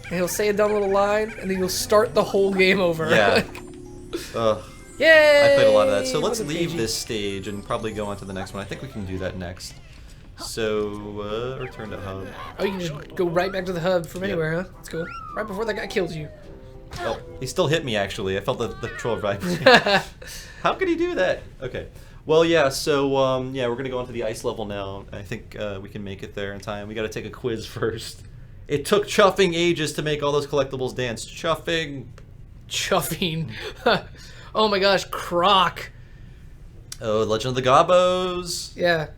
he'll say a dumb little line, and then you'll start the whole game over. Yeah. Yay! I played a lot of that. So let's leave this stage and probably go on to the next one. I think we can do that next. So, return to hub. Oh, you can just go right back to the hub from anywhere, huh? That's cool. Right before that guy kills you. Oh, he still hit me, actually. I felt the troll vibe. How could he do that? Okay. Well, yeah, so, we're going to go on to the ice level now. I think we can make it there in time. We got to take a quiz first. It took chuffing ages to make all those collectibles dance. Chuffing. Oh my gosh, Croc. Oh, Legend of the Gobos. Yeah.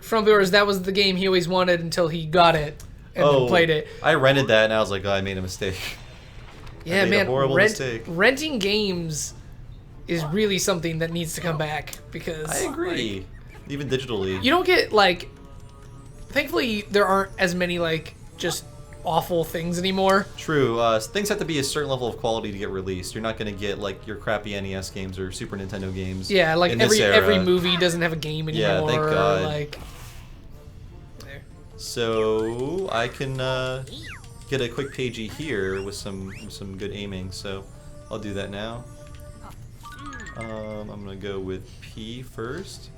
From viewers, that was the game he always wanted until he got it and then played it. I rented that and I was like, oh, I made a mistake. Yeah, a horrible mistake. Renting games is really something that needs to come back because I agree. Even digitally. You don't get thankfully there aren't as many just awful things anymore. True. Things have to be a certain level of quality to get released. You're not going to get your crappy NES games or Super Nintendo games. Yeah, every movie doesn't have a game anymore. Yeah, thank God. There. So I can get a quick pagey here with some good aiming. So I'll do that now. I'm gonna go with P first.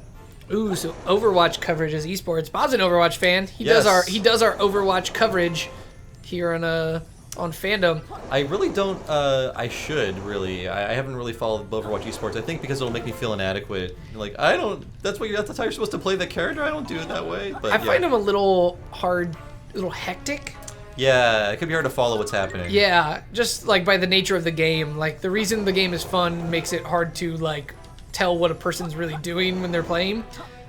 Ooh, so Overwatch coverage as esports. Bob's an Overwatch fan. He does our Overwatch coverage here on Fandom. I really don't. I should really. I haven't really followed Overwatch esports. I think because it'll make me feel inadequate. I don't. That's how you're supposed to play the character. I don't do it that way. But I find him a little hard, a little hectic. Yeah, it could be hard to follow what's happening. Yeah, just by the nature of the game. The reason the game is fun makes it hard to tell what a person's really doing when they're playing.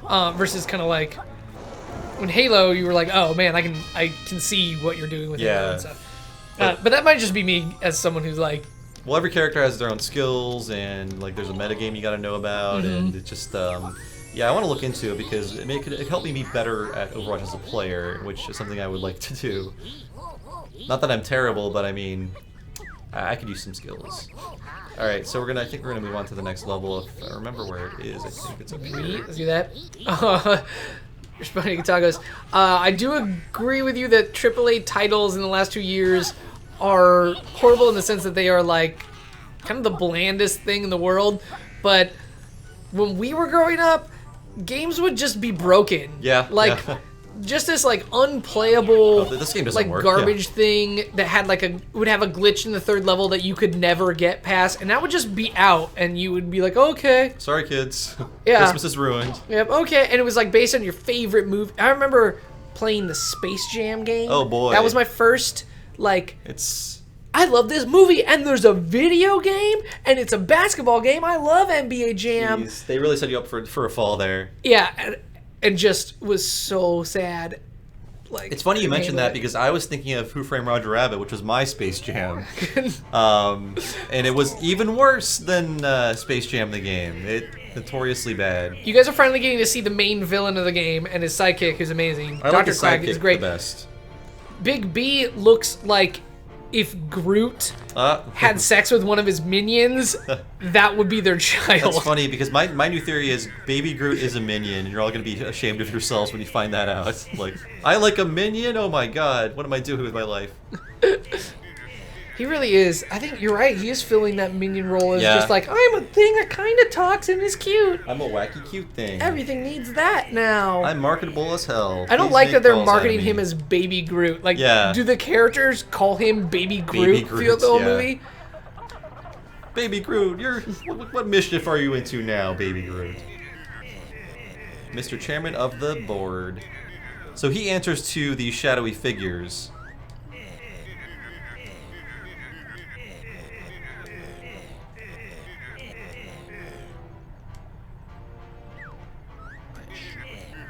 Versus kind of when Halo, you were oh man, I can see what you're doing with Halo and stuff. But that might just be me as someone who's well, every character has their own skills, and there's a metagame you got to know about, and it just yeah, I want to look into it because it could help me be better at Overwatch as a player, which is something I would like to do. Not that I'm terrible, but I mean, I could use some skills. All right, so I think we're gonna move on to the next level. If I remember where it is, I think it's up here. Let's do that. Responding to Guitar goes, I do agree with you that AAA titles in the last 2 years are horrible in the sense that they are kind of the blandest thing in the world. But when we were growing up, games would just be broken. Yeah. Just this unplayable this game doesn't work. Garbage thing that had would have a glitch in the third level that you could never get past, and that would just be out, and you would be okay. Sorry, kids. Yeah. Christmas is ruined. Yep. Okay, and it was based on your favorite movie. I remember playing the Space Jam game. Oh boy. That was my first I love this movie, and there's a video game, and it's a basketball game. I love NBA Jam. Jeez, they really set you up for a fall there. Yeah, and just was so sad. It's funny you mentioned that because I was thinking of Who Framed Roger Rabbit, which was my Space Jam, and it was even worse than Space Jam the game. It notoriously bad. You guys are finally getting to see the main villain of the game and his sidekick, who's amazing. I like his sidekick the best. Big B looks like if Groot had sex with one of his minions, that would be their child. That's funny because my new theory is Baby Groot is a minion, and you're all going to be ashamed of yourselves when you find that out. Like, I like a minion? Oh my god, what am I doing with my life? He really is. I think you're right. He is filling that minion role as just like, I'm a thing that kind of talks and is cute. I'm a wacky cute thing. Everything needs that now. I'm marketable as hell. I don't like that they're marketing him as Baby Groot. Like, do the characters call him Baby Groot throughout the whole movie? Baby Groot, what mischief are you into now, Baby Groot? Mr. Chairman of the Board. So he answers to these shadowy figures.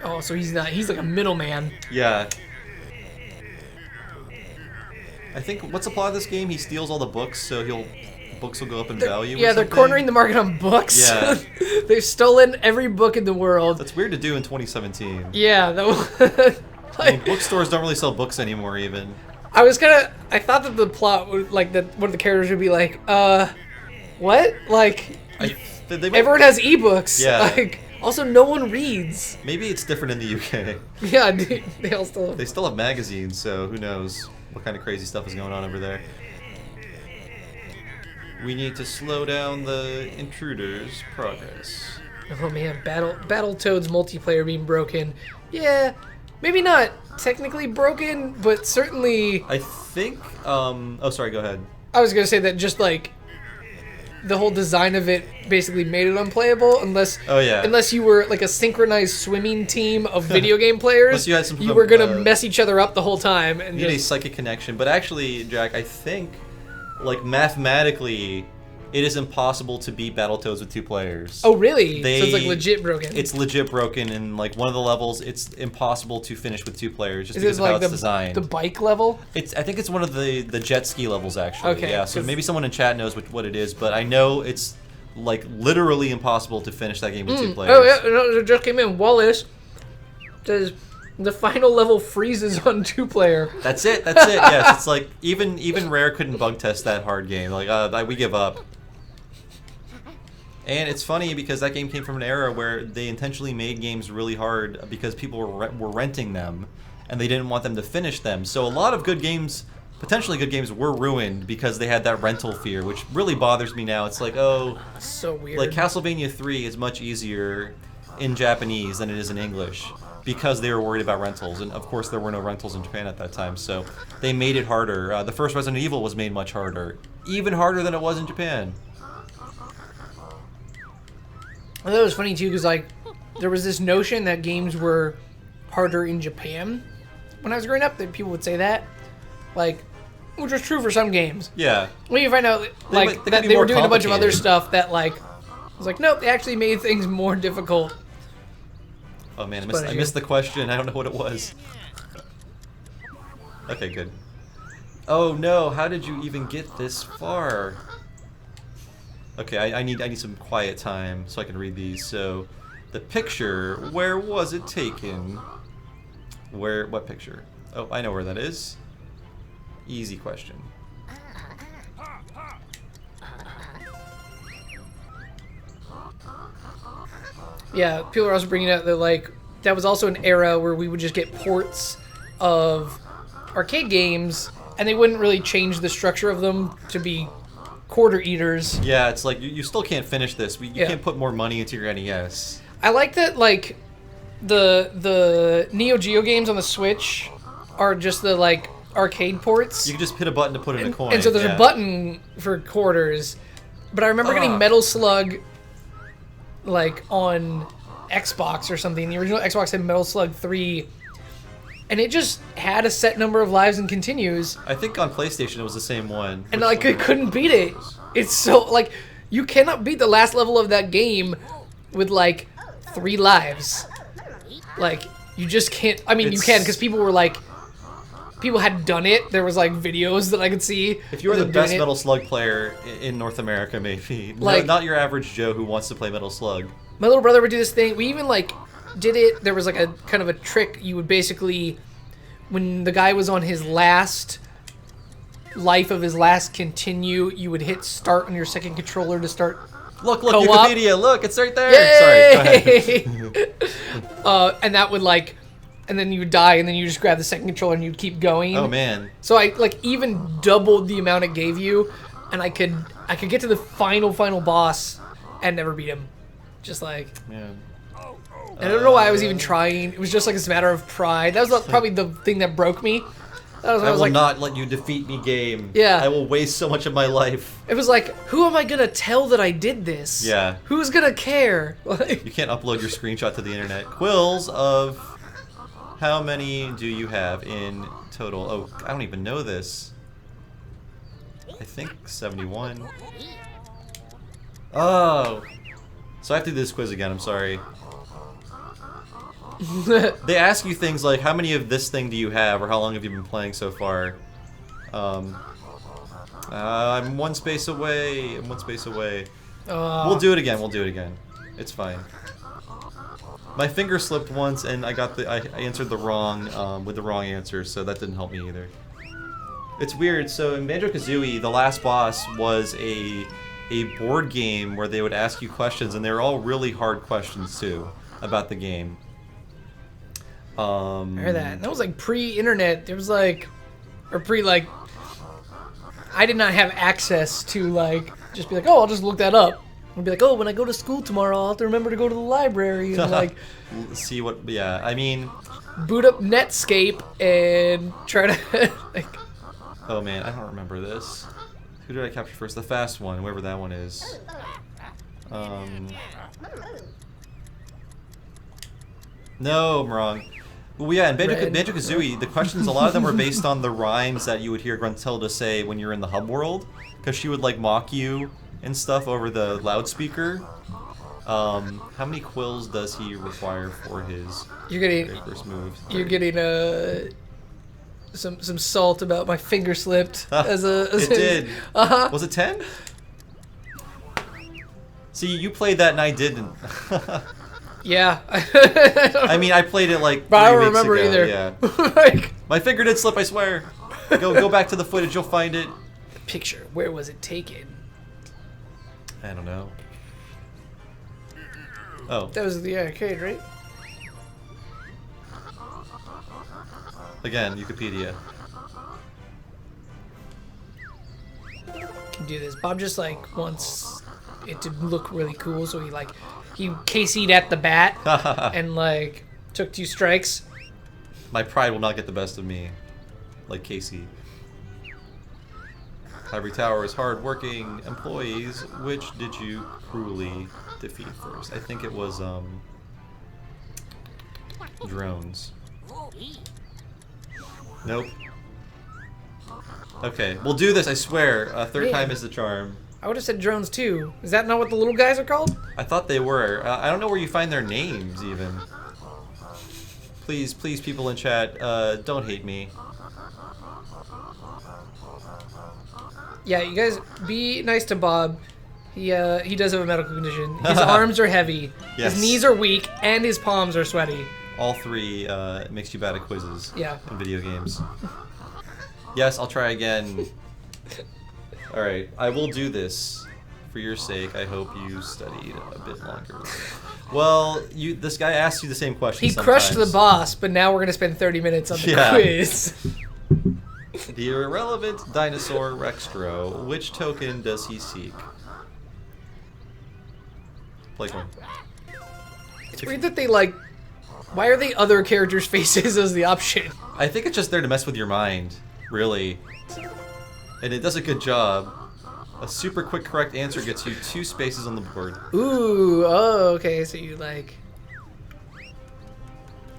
Oh, so he's not. He's like a middleman. Yeah. I think what's the plot of this game? He steals all the books, so books will go up in value. Yeah, they're cornering the market on books. Yeah. They've stolen every book in the world. That's weird to do in 2017. Yeah, I mean, bookstores don't really sell books anymore, even. I thought that the plot would, like, that one of the characters would be like, what? Like, everyone has ebooks. Yeah. Like, also, no one reads. Maybe it's different in the UK. Yeah, they still have magazines, so who knows what kind of crazy stuff is going on over there. We need to slow down the intruder's progress. Oh man, Battletoads multiplayer being broken. Yeah, maybe not technically broken, but certainly. I think. Oh, sorry. Go ahead. I was gonna say that just like the whole design of it basically made it unplayable unless you were like a synchronized swimming team of video game players. You were gonna mess each other up the whole time. And you need a psychic connection, but actually, Jack, I think, like mathematically, it is impossible to beat Battletoads with 2 players. Oh, really? So it's like legit broken. It's legit broken, and like one of the levels, it's impossible to finish with 2 players just is because it of like how it's designed. The bike level? I think it's one of the jet ski levels actually. Okay. Yeah. So maybe someone in chat knows what it is, but I know it's like literally impossible to finish that game with 2 players. Oh yeah, no, it just came in. Wallace says the final level freezes on 2-player. That's it. Yes, it's like even Rare couldn't bug test that hard game. Like we give up. And it's funny because that game came from an era where they intentionally made games really hard because people were renting them, and they didn't want them to finish them. So a lot of good games, potentially good games, were ruined because they had that rental fear, which really bothers me now. It's like, oh, so weird. Like Castlevania 3 is much easier in Japanese than it is in English because they were worried about rentals, and of course there were no rentals in Japan at that time, so they made it harder. The first Resident Evil was made much harder, even harder than it was in Japan. I thought it was funny too because like there was this notion that games were harder in Japan when I was growing up. That people would say that, like, which was true for some games. Yeah. When you find out like that they were doing a bunch of other stuff that like I was like, nope, they actually made things more difficult. Oh man, I missed the question. I don't know what it was. Okay, good. Oh no, how did you even get this far? Okay, I need some quiet time so I can read these. So, the picture, where was it taken? What picture? Oh, I know where that is. Easy question. Yeah, people are also bringing up that like that was also an era where we would just get ports of arcade games, and they wouldn't really change the structure of them to be quarter eaters. Yeah, it's like you still can't finish this. You can't put more money into your NES. I like that like the Neo Geo games on the Switch are just the like arcade ports. You can just hit a button to put in a coin. And so there's a button for quarters. But I remember getting Metal Slug like on Xbox or something. The original Xbox had Metal Slug 3, and it just had a set number of lives and continues. I think on PlayStation it was the same one. And like I couldn't beat it. It's so like you cannot beat the last level of that game with like 3 lives. Like you just can't. I mean, you can because people were like, people had done it. There was like videos that I could see. If you were the best Metal Slug player in North America, maybe like, not your average Joe who wants to play Metal Slug. My little brother would do this thing. We even like did it. There was like a kind of a trick. You would basically, when the guy was on his last life of his last continue, you would hit start on your second controller to start. Look, Co-op. Wikipedia, look, it's right there. Yay! Sorry, go ahead. And that would like, and then you would die, and then you just grab the second controller and you'd keep going. Oh man. So I like even doubled the amount it gave you, and I could get to the final boss and never beat him. Just like, Man. and I don't know why I was even trying. It was just like a matter of pride. That was probably the thing that broke me. That was, I was will like, not let you defeat me, game. Yeah. I will waste so much of my life. It was like, who am I gonna tell that I did this? Yeah. Who's gonna care? Like, You can't upload your screenshot to the internet. Quills of how many do you have in total? Oh, I don't even know this. I think 71. Oh. So I have to do this quiz again, I'm sorry. They ask you things like, how many of this thing do you have, or how long have you been playing so far? I'm one space away. I'm one space away. We'll do it again. We'll do it again. It's fine. My finger slipped once, and I answered the wrong with the wrong answer, so that didn't help me either. It's weird. So in Banjo-Kazooie, the last boss was a board game where they would ask you questions, and they were all really hard questions too about the game. I heard that. That was like pre-internet. It was like, or pre-like, I did not have access to like, just be like, oh, I'll just look that up. I'd be like, oh, when I go to school tomorrow, I'll have to remember to go to the library and like, see what, yeah, I mean, boot up Netscape and try to like. Oh man, I don't remember this. Who did I capture first? The fast one, whoever that one is. No, I'm wrong. Well, yeah, in Banjo-Kazooie, the questions, a lot of them were based on the rhymes that you would hear Gruntilda say when you're in the hub world, because she would like mock you and stuff over the loudspeaker. How many quills does he require for his very first move? You're getting some salt about my finger slipped as it did. Was it 10? See, you played that and I didn't. Yeah. I mean, I played it like 3 but I don't weeks remember ago. either. Yeah. Like, My finger did slip, I swear. Go back to the footage, you'll find it. picture. Where was it taken? I don't know. Oh. That was the arcade, right? Again, Wikipedia. Can do this. Bob just like wants it to look really cool, so he KC'd at the bat and like took 2 strikes. My pride will not get the best of me, like Casey. Ivory Tower is hard-working employees. Which did you cruelly defeat first? I think it was drones. Nope. Okay, we'll do this. I swear. Third time is the charm. I would have said drones too. Is that not what the little guys are called? I thought they were. I don't know where you find their names even. Please, people in chat, don't hate me. Yeah, you guys be nice to Bob. He does have a medical condition. His arms are heavy. Yes. His knees are weak, and his palms are sweaty. All 3 makes you bad at quizzes. Yeah. In video games. Yes, I'll try again. Alright, I will do this. For your sake, I hope you studied a bit longer. Well, this guy asked you the same question He crushed the boss, but now we're going to spend 30 minutes on the quiz. The irrelevant dinosaur Rextro. Which token does he seek? Play coin. It's weird that they like... Why are they other characters' faces as the option? I think it's just there to mess with your mind, really. And it does a good job. A super quick correct answer gets you 2 spaces on the board. Ooh, oh, okay, so you like...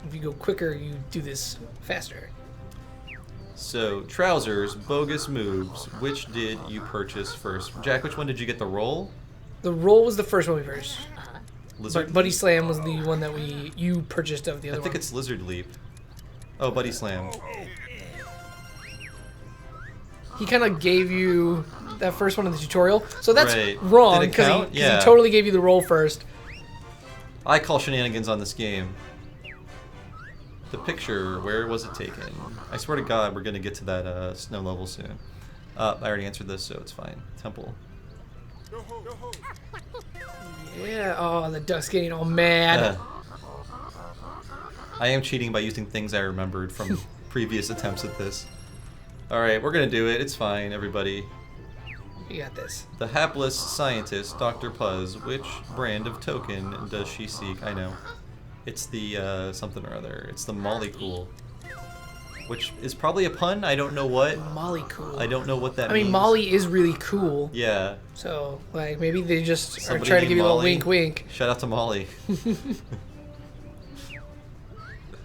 If you go quicker, you do this faster. So, trousers, bogus moves. Which did you purchase first? Jack, which one did you get, the roll? The roll was the first one we purchased. Lizard? Buddy Slam was the one that you purchased of the other one. I think it's Lizard Leap. Oh, Buddy Slam. He kind of gave you that first one in the tutorial, so that's Right. wrong Did it because count? he Yeah. totally gave you the roll first. I call shenanigans on this game. The picture, where was it taken? I swear to God, we're gonna get to that snow level soon. I already answered this, so it's fine. Temple. Yeah. Oh, the duck's getting all mad. I am cheating by using things I remembered from previous attempts at this. Alright, we're gonna do it. It's fine, everybody. You got this. The hapless scientist, Dr. Puzz. Which brand of token does she seek? I know. It's the, something or other. It's the molecule. Which is probably a pun. I don't know what. Molly cool. I don't know what that means. I mean, Molly is really cool. Yeah. So, like, maybe they just Somebody are trying to give you a little Molly. wink wink. Shout out to Molly.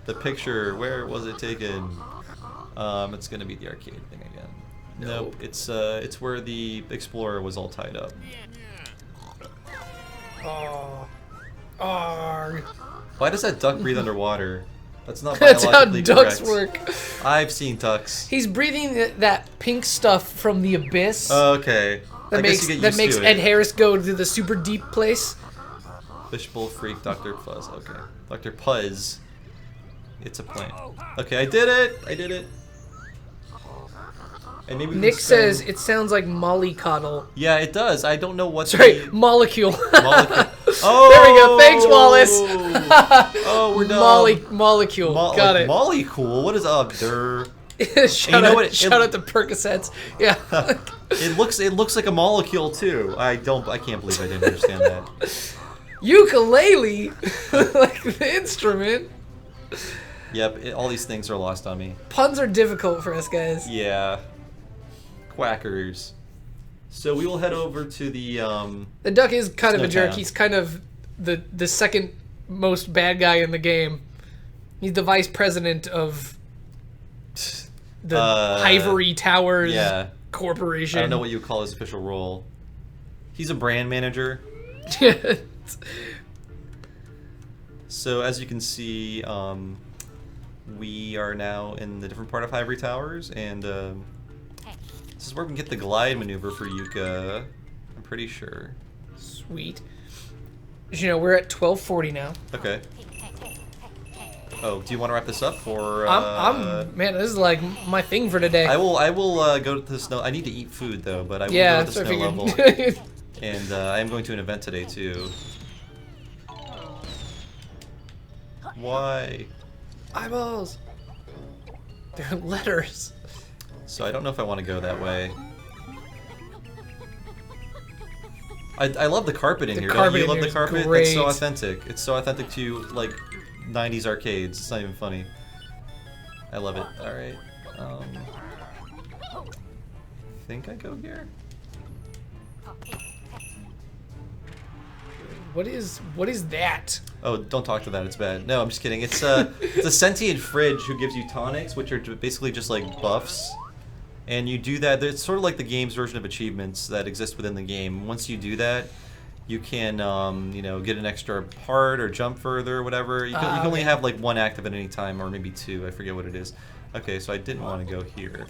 The picture, where was it taken? It's gonna be the arcade thing again. Nope. It's where the explorer was all tied up. Oh. Arg. Why does that duck breathe underwater? That's not That's how biologically ducks correct. work. I've seen ducks. He's breathing that pink stuff from the abyss. Okay. That I guess you get used makes to Ed it. Harris go to the super deep place. Fishbowl freak, Dr. Puzz. Okay. Dr. Puzz. It's a plant. Okay, I did it! I did it. And maybe we Nick can says spend- it sounds like mollycoddle. Yeah, it does. I don't know what Sorry, the... molecule. Molecule. Oh! There we go. Thanks, Wallace. Oh, we're done. Molecule. Got like it. Molecule? What is up, der? Shout you know out, what? shout out to Percocets. Yeah. It looks like a molecule too. I can't believe I didn't understand that. Yooka-Laylee, like the instrument. Yep, all these things are lost on me. Puns are difficult for us guys. Yeah. Quackers. So we will head over to the The duck is kind of a jerk. Snowtown. He's kind of the second most bad guy in the game. He's the vice president of the Ivory Towers Corporation. I don't know what you would call his official role. He's a brand manager. So as you can see, we are now in the different part of Ivory Towers, and this is where we can get the glide maneuver for Yooka. I'm pretty sure. Sweet. You know, we're at 12:40 now. Okay. Oh, do you want to wrap this up, or? Man, this is like my thing for today. I will go to the snow. I need to eat food though, but I will yeah, go to the so snow I level. figured. And I am going to an event today too. Why? Eyeballs. They're letters. So I don't know if I want to go that way. I love the carpet in here. Don't you love the carpet? It's so authentic. It's so authentic to like 90s arcades. It's not even funny. I love it. All right. I think I go here. What is that? Oh, don't talk to that. It's bad. No, I'm just kidding. It's a sentient fridge who gives you tonics, which are basically just like buffs. And you do that. It's sort of like the game's version of achievements that exist within the game. Once you do that, you can, you know, get an extra part or jump further or whatever. You can only have like one active at any time, or maybe two. I forget what it is. Okay, so I didn't want to go here.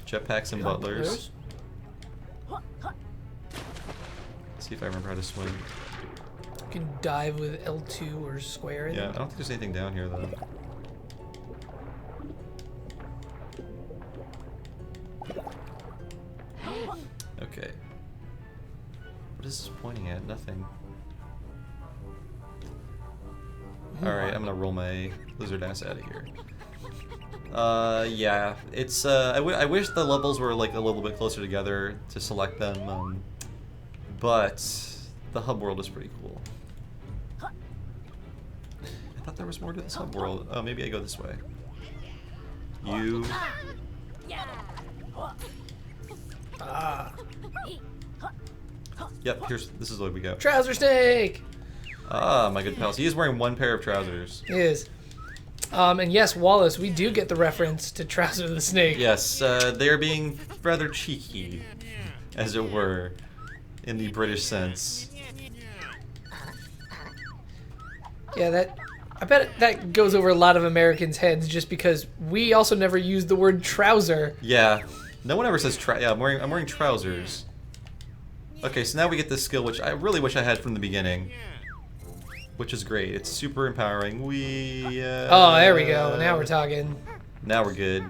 Jetpacks and butlers. See if I remember how to swim. You can dive with L2 or square. Yeah, I don't think there's anything down here though. Okay. What is this pointing at? Nothing. Alright, I'm gonna roll my lizard ass out of here. Yeah, it's, I wish the levels were like a little bit closer together to select them, but the hub world is pretty cool. I thought there was more to this hub world. Oh, maybe I go this way. You. Yep, this is the way we go. Trouser snake! Ah, my good pals. He is wearing one pair of trousers. He is. And yes, Wallace, we do get the reference to Trouser the Snake. Yes, they are being rather cheeky, as it were, in the British sense. Yeah, I bet that goes over a lot of Americans' heads just because we also never use the word trouser. Yeah, no one ever says yeah, I'm wearing trousers. Okay, so now we get this skill, which I really wish I had from the beginning. which is great. It's super empowering. Oh, there we go. Now we're talking. Now we're good.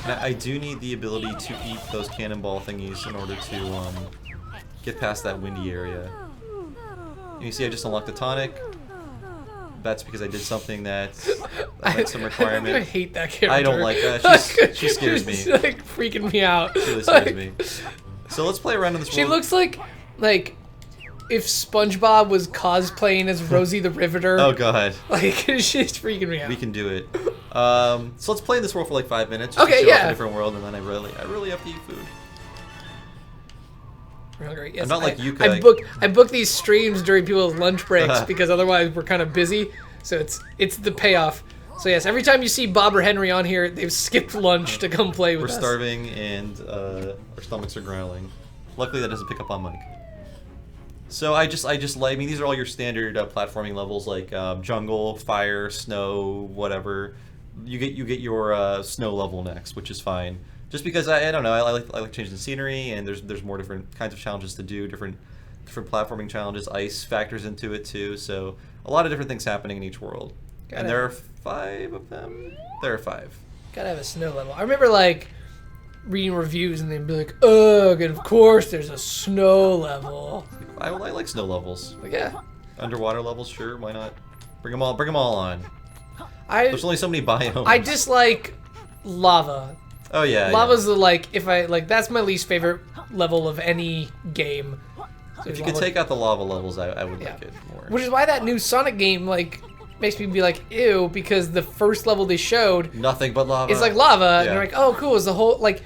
Now, I do need the ability to eat those cannonball thingies in order to get past that windy area. And you see, I just unlocked the tonic. That's because I did something that had some requirement. I hate that character. I don't like that. She scares me. She's like freaking me out. She really scares me. So let's play around in this world. She looks like if SpongeBob was cosplaying as Rosie the Riveter. Oh god. Like she's freaking me out. We can do it. So let's play in this world for like 5 minutes. Just Okay, to show off yeah. a different world, and then I really have to eat food. We're hungry. Yes, I'm not like Yooka. I book these streams during people's lunch breaks because otherwise we're kind of busy. So it's the payoff. So yes, every time you see Bob or Henry on here, they've skipped lunch to come play with us. We're starving and our stomachs are growling. Luckily, that doesn't pick up on mic. So I just like. I mean, these are all your standard platforming levels, like jungle, fire, snow, whatever. You get your snow level next, which is fine. Just because I don't know, I like changing the scenery, and there's more different kinds of challenges to do, different platforming challenges. Ice factors into it too, so a lot of different things happening in each world. And there are 5 of them. There are 5. Gotta have a snow level. I remember like reading reviews and they'd be like, ugh, and of course there's a snow level. I like snow levels. Like, yeah. Underwater levels, sure, why not? Bring them all on. There's only so many biomes. I dislike lava. Oh yeah. Lava's the that's my least favorite level of any game. So if you could take out the lava levels, I would like it more. Which is why that new Sonic game makes me be like, ew, because the first level they showed nothing but lava. It's like lava, and you're like, oh cool, is the whole like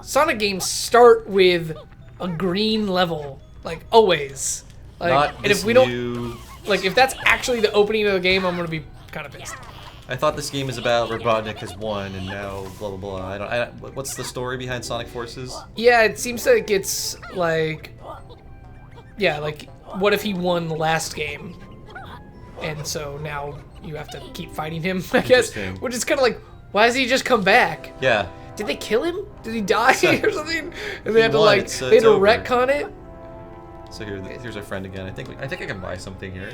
Sonic games start with a green level, like always. Like, Not and this if we don't if that's actually the opening of the game, I'm gonna be kind of pissed. I thought this game is about Robotnik as one, and now blah blah blah. I don't. What's the story behind Sonic Forces? Yeah, it seems like it's like, yeah, like what if he won the last game, and so now you have to keep fighting him, I guess. Which is kind of like, why does he just come back? Yeah. Did they kill him? Did he die or something? And they had to won, they had to retcon it. So here's our friend again. I think I can buy something here.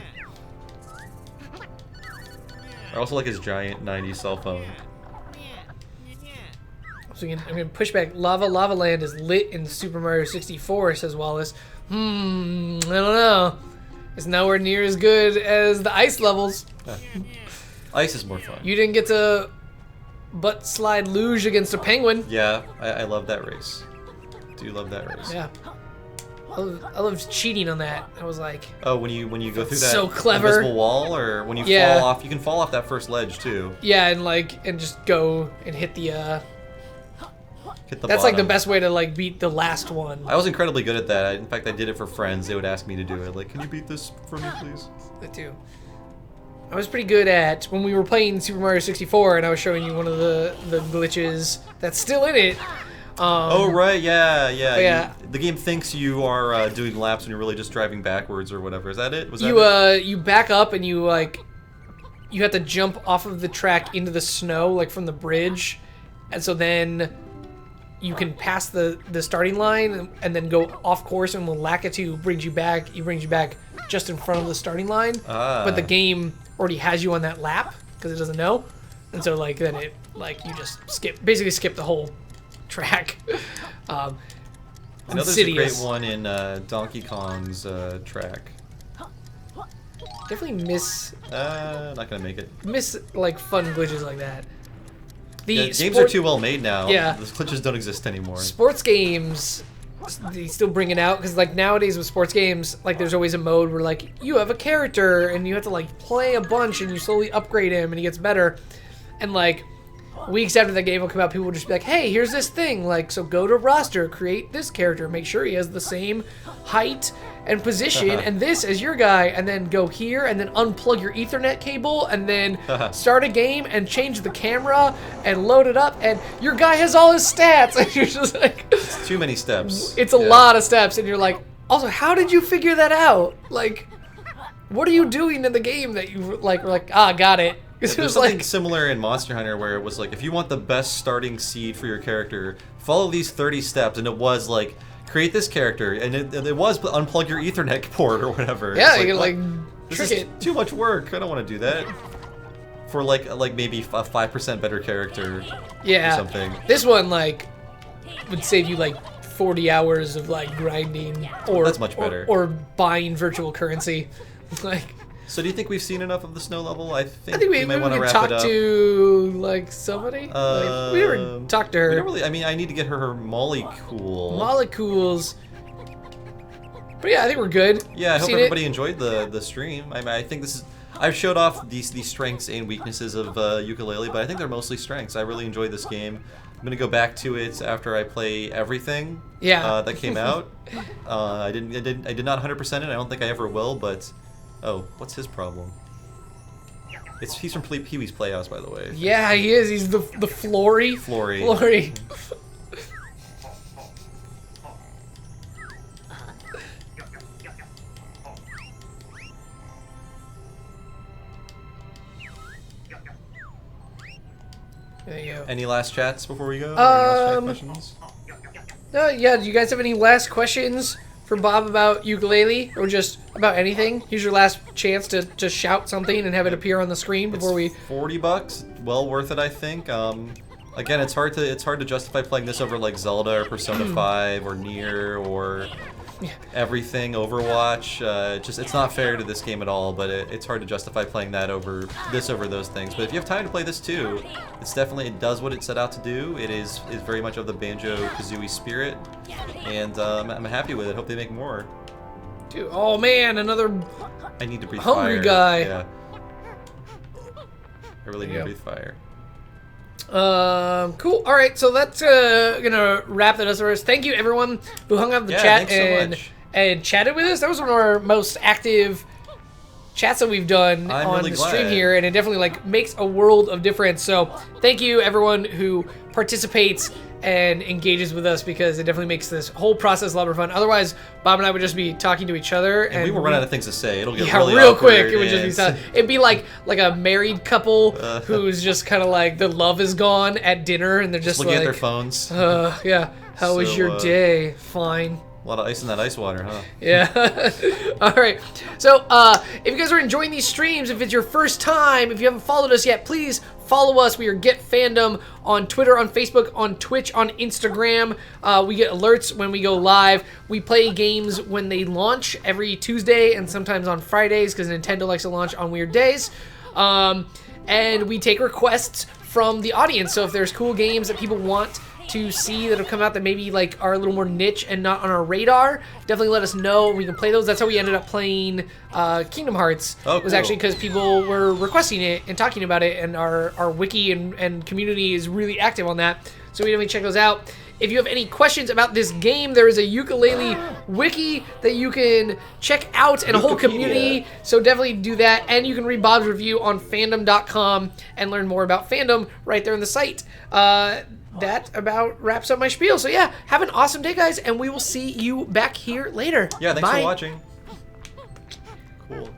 I also like his giant 90s cell phone. So I'm gonna push back. Lava Land is lit in Super Mario 64, says Wallace. I don't know. It's nowhere near as good as the ice levels. Ice is more fun. You didn't get to butt slide luge against a penguin. Yeah, I love that race. Do love that race. Yeah. I loved cheating on that. I was like, oh, when you go through that so clever invisible wall, or when you fall off, you can fall off that first ledge too. Yeah, and just go and hit the Hit the that's bottom. like the best way to beat the last one. I was incredibly good at that. In fact, I did it for friends. They would ask me to do it. Like, can you beat this for me, please? I do. I was pretty good at when we were playing Super Mario 64, and I was showing you one of the glitches that's still in it. Oh right, yeah. Yeah. The game thinks you are doing laps when you're really just driving backwards or whatever. Is that it? Was that it? You back up and you have to jump off of the track into the snow from the bridge, and so then you can pass the starting line and then go off course, and when Lakitu brings you back, just in front of the starting line. But the game already has you on that lap because it doesn't know, and so then it you just basically skip the whole track. I know there's a great one in Donkey Kong's track. Definitely not gonna make it. Miss fun glitches like that. Games are too well made now. Yeah. The glitches don't exist anymore. Sports games, they still bring it out because nowadays with sports games, there's always a mode where you have a character and you have to play a bunch and you slowly upgrade him and he gets better, and weeks after the game will come out, people will just be like, hey, here's this thing, so go to roster, create this character, make sure he has the same height and position, and this is your guy, and then go here, and then unplug your Ethernet cable, and then start a game, and change the camera, and load it up, and your guy has all his stats, and you're just it's too many steps. It's a lot of steps, and you're like, also, how did you figure that out? What are you doing in the game that you were got it? Because it There's was something like similar in Monster Hunter where it was like, if you want the best starting seed for your character, follow these 30 steps, and it was like, create this character, and it was unplug your Ethernet port or whatever. yeah, It's you can like this trick is it. too much work. I don't want to do that. For like maybe a 5% better character. Yeah. Or something. This one like would save you like 40 hours of like grinding or That's much better. or buying virtual currency. Like. So do you think we've seen enough of the snow level? I think we might want to could wrap talk it up. to like somebody. Like, we never talked to her. We don't really. I mean, I need to get her molecule. Molecules. But yeah, I think we're good. Yeah, I hope Seen everybody it? enjoyed the stream. I think this is. I've showed off these strengths and weaknesses of Yooka-Laylee, but I think they're mostly strengths. I really enjoyed this game. I'm gonna go back to it after I play everything. Yeah. That came out. I did not 100% it. I don't think I ever will. But oh, what's his problem? He's from Pee-wee's Playhouse, by the way. Yeah, he is. He's the Flory. Flory. Flory. There you go. Any last chats before we go? Any last chat questions? Yeah, do you guys have any last questions for Bob about Yooka-Laylee or just about anything? Here's your last chance to shout something and have it appear on the screen before we. $40, well worth it, I think. Again, it's hard to justify playing this over like Zelda or Persona 5 or Nier or everything Overwatch. It's not fair to this game at all. But it's hard to justify playing that over those things. But if you have time to play this too, it does what it set out to do. It is very much of the banjo kazooie spirit, and I'm happy with it. Hope they make more. Dude, oh man, another I need to breathe hungry fire. guy. Yeah. I really need to Yep. breathe fire. Cool. All right, so that's gonna wrap that up for us. Thank you everyone who hung out in the chat thanks so much. and chatted with us. That was one of our most active chats that we've done I'm on really the stream glad. here, and it definitely like makes a world of difference. So thank you everyone who participates and engages with us, because it definitely makes this whole process a lot more fun. Otherwise, Bob and I would just be talking to each other, and we will run out of things to say. It'll get yeah, really real awkward, quick. It would just be and- silent. It'd be like a married couple who's just kind of like the love is gone at dinner, and they're just looking like, at their phones. yeah. How was So, your day? Fine. A lot of ice in that ice water, huh? Yeah. All right. So, if you guys are enjoying these streams, if it's your first time, if you haven't followed us yet, please follow us. We are Get Fandom on Twitter, on Facebook, on Twitch, on Instagram. We get alerts when we go live. We play games when they launch every Tuesday and sometimes on Fridays, because Nintendo likes to launch on weird days. And we take requests from the audience. So if there's cool games that people want to see that have come out that maybe like are a little more niche and not on our radar, definitely let us know. We can play those. That's how we ended up playing Kingdom Hearts. Oh, It was cool. actually because people were requesting it and talking about it, and our wiki and community is really active on that. So we definitely check those out. If you have any questions about this game, there is a Yooka-Laylee wiki that you can check out, and a whole community. So definitely do that. And you can read Bob's review on fandom.com and learn more about fandom right there on the site. That about wraps up my spiel. So yeah, have an awesome day, guys, and we will see you back here later. Yeah, thanks Bye. for watching. Cool.